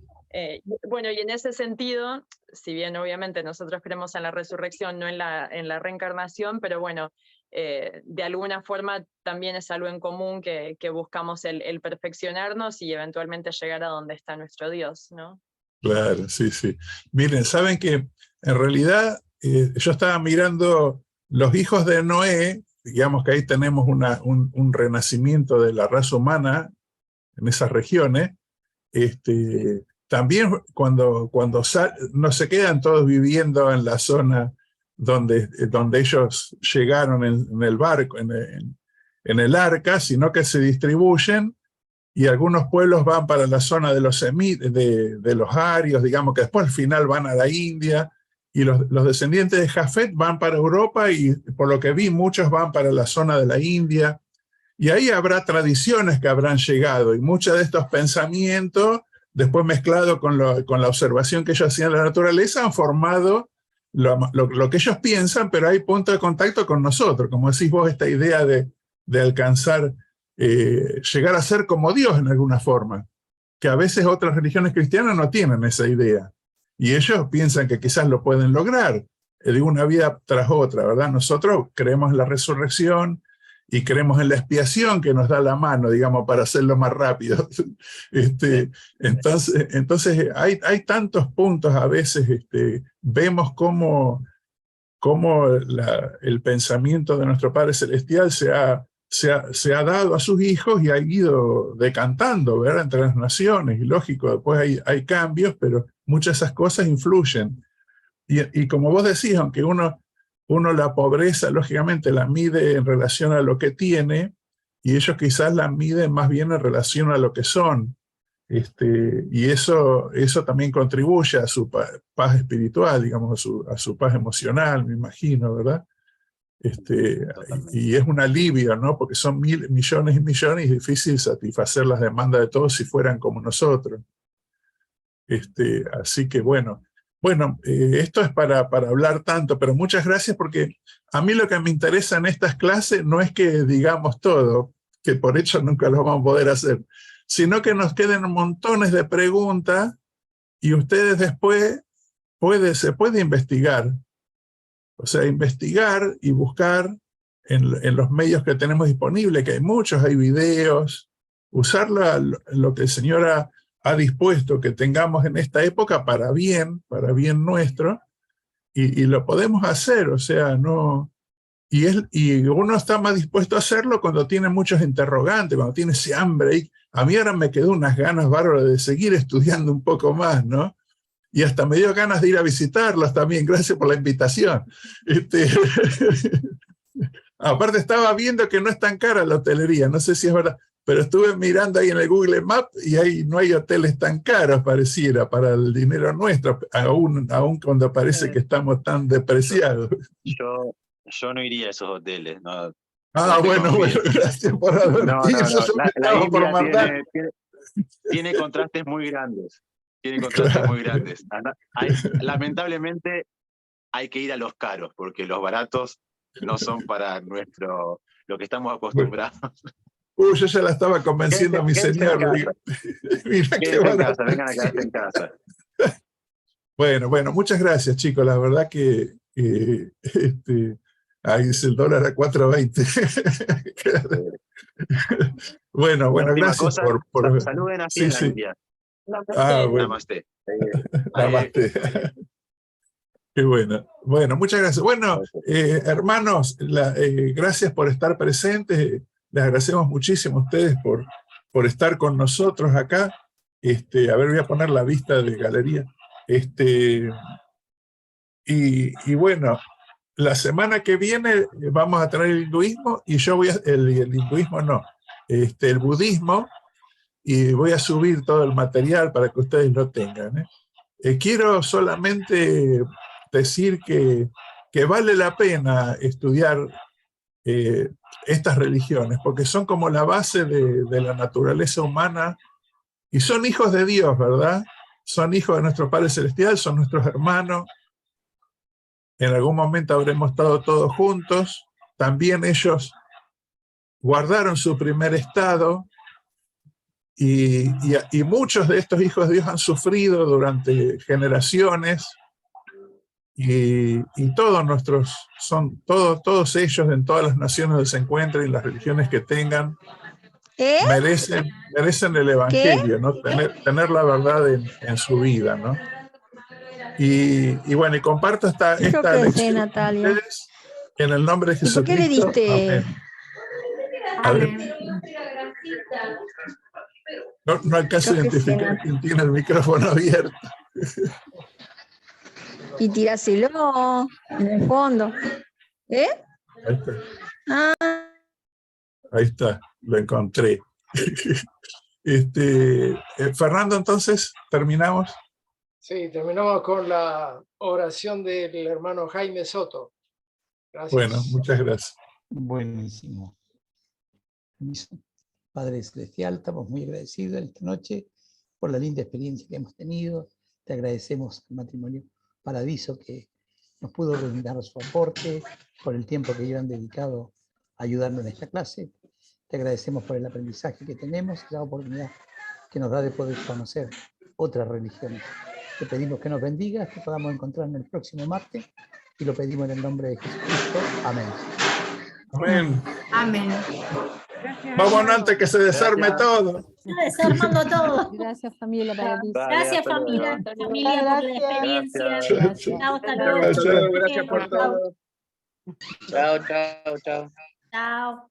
Bueno, y en ese sentido, si bien obviamente nosotros creemos en la resurrección, no en la reencarnación, pero bueno, de alguna forma también es algo en común que buscamos el perfeccionarnos y eventualmente llegar a donde está nuestro Dios, ¿no? Claro, sí, sí. Miren, saben que en realidad yo estaba mirando los hijos de Noé, digamos que ahí tenemos un renacimiento de la raza humana en esas regiones. También cuando no se quedan todos viviendo en la zona donde ellos llegaron en el barco, en el arca, sino que se distribuyen, y algunos pueblos van para la zona de los arios, digamos que después al final van a la India, y los descendientes de Jafet van para Europa, y por lo que vi muchos van para la zona de la India, y ahí habrá tradiciones que habrán llegado, y muchos de estos pensamientos, después mezclado con la observación que ellos hacían de la naturaleza, han formado lo que ellos piensan, pero hay punto de contacto con nosotros, como decís vos, esta idea de alcanzar, llegar a ser como Dios en alguna forma, que a veces otras religiones cristianas no tienen esa idea, y ellos piensan que quizás lo pueden lograr, de una vida tras otra, ¿verdad? Nosotros creemos en la resurrección, y creemos en la expiación que nos da la mano, digamos, para hacerlo más rápido. Entonces hay tantos puntos a veces, vemos cómo el pensamiento de nuestro Padre Celestial se ha dado a sus hijos y ha ido decantando, ¿verdad?, entre las naciones, y lógico, después hay cambios, pero muchas de esas cosas influyen. Y como vos decís, aunque uno la pobreza, lógicamente, la mide en relación a lo que tiene, y ellos quizás la miden más bien en relación a lo que son. Y eso también contribuye a su paz espiritual, digamos, a su paz emocional, me imagino, ¿verdad? Y es un alivio, ¿no? Porque son millones y millones, y es difícil satisfacer las demandas de todos si fueran como nosotros. Así que bueno, esto es para hablar tanto, pero muchas gracias, porque a mí lo que me interesa en estas clases no es que digamos todo, que por hecho nunca lo vamos a poder hacer, sino que nos queden montones de preguntas, y ustedes después se puede investigar. O sea, investigar y buscar en los medios que tenemos disponibles, que hay muchos, hay videos, usar lo que el Señor ha dispuesto que tengamos en esta época para bien nuestro, y lo podemos hacer, o sea, no... Y uno está más dispuesto a hacerlo cuando tiene muchos interrogantes, cuando tiene ese hambre. Y a mí ahora me quedó unas ganas bárbaras de seguir estudiando un poco más, ¿no? Y hasta me dio ganas de ir a visitarlos también. Gracias por la invitación. Aparte estaba viendo que no es tan cara la hotelería, no sé si es verdad, pero estuve mirando ahí en el Google Maps, y ahí no hay hoteles tan caros, pareciera, para el dinero nuestro, aún cuando parece que estamos tan depreciados. Yo no iría a esos hoteles, ¿no? Bueno, gracias por advertir. La India tiene contrastes muy grandes. Tiene contrastes muy grandes. Lamentablemente hay que ir a los caros, porque los baratos no son para lo que estamos acostumbrados. Yo ya la estaba convenciendo a mi señor. Mira qué en barato. casa, vengan a quedarse en casa. Bueno, muchas gracias, chicos. La verdad que ahí dice el dólar a 4.20. Bueno, gracias cosa, por... saluden así Sí, en la sí. India. Bueno. Namaste. Namaste. Qué bueno. Bueno, muchas gracias. Bueno, hermanos, gracias por estar presentes. Les agradecemos muchísimo a ustedes por estar con nosotros acá. A ver, voy a poner la vista de galería. Y bueno, la semana que viene vamos a traer el hinduismo y yo voy a... El hinduismo no, el budismo, y voy a subir todo el material para que ustedes lo tengan. Quiero solamente decir que vale la pena estudiar estas religiones, porque son como la base de la naturaleza humana, y son hijos de Dios, ¿verdad? Son hijos de nuestro Padre Celestial, son nuestros hermanos. En algún momento habremos estado todos juntos. También ellos guardaron su primer estado, y muchos de estos hijos de Dios han sufrido durante generaciones, y todos ellos en todas las naciones donde se encuentren y las religiones que tengan, merecen el evangelio, ¿no? Tener la verdad en su vida, ¿no? Y bueno, y comparto esta lección Natalia. con ustedes en el nombre de ¿Y por qué le Jesucristo. diste? Amén. No alcanzo a identificar quién tiene el micrófono abierto. Y tiráselo en el fondo. Ahí está. Ahí está, lo encontré. Fernando, entonces, ¿terminamos? Sí, terminamos con la oración del hermano Jaime Soto. Gracias. Bueno, muchas gracias. Buenísimo. Padre Celestial, estamos muy agradecidos esta noche por la linda experiencia que hemos tenido. Te agradecemos el matrimonio Paradiso que nos pudo brindar su aporte, por el tiempo que ellos han dedicado a ayudarnos en esta clase. Te agradecemos por el aprendizaje que tenemos y la oportunidad que nos da de poder conocer otras religiones. Te pedimos que nos bendigas, que podamos encontrarnos el próximo martes, y lo pedimos en el nombre de Jesucristo. Amén. Amén. Amén. Vamos antes que se desarme todo. Desarmando todo. Gracias, familia Paradiso. Gracias, familia, por la experiencia. Gracias. Chao, hasta luego. Gracias. Gracias por todo. Chao. Chao.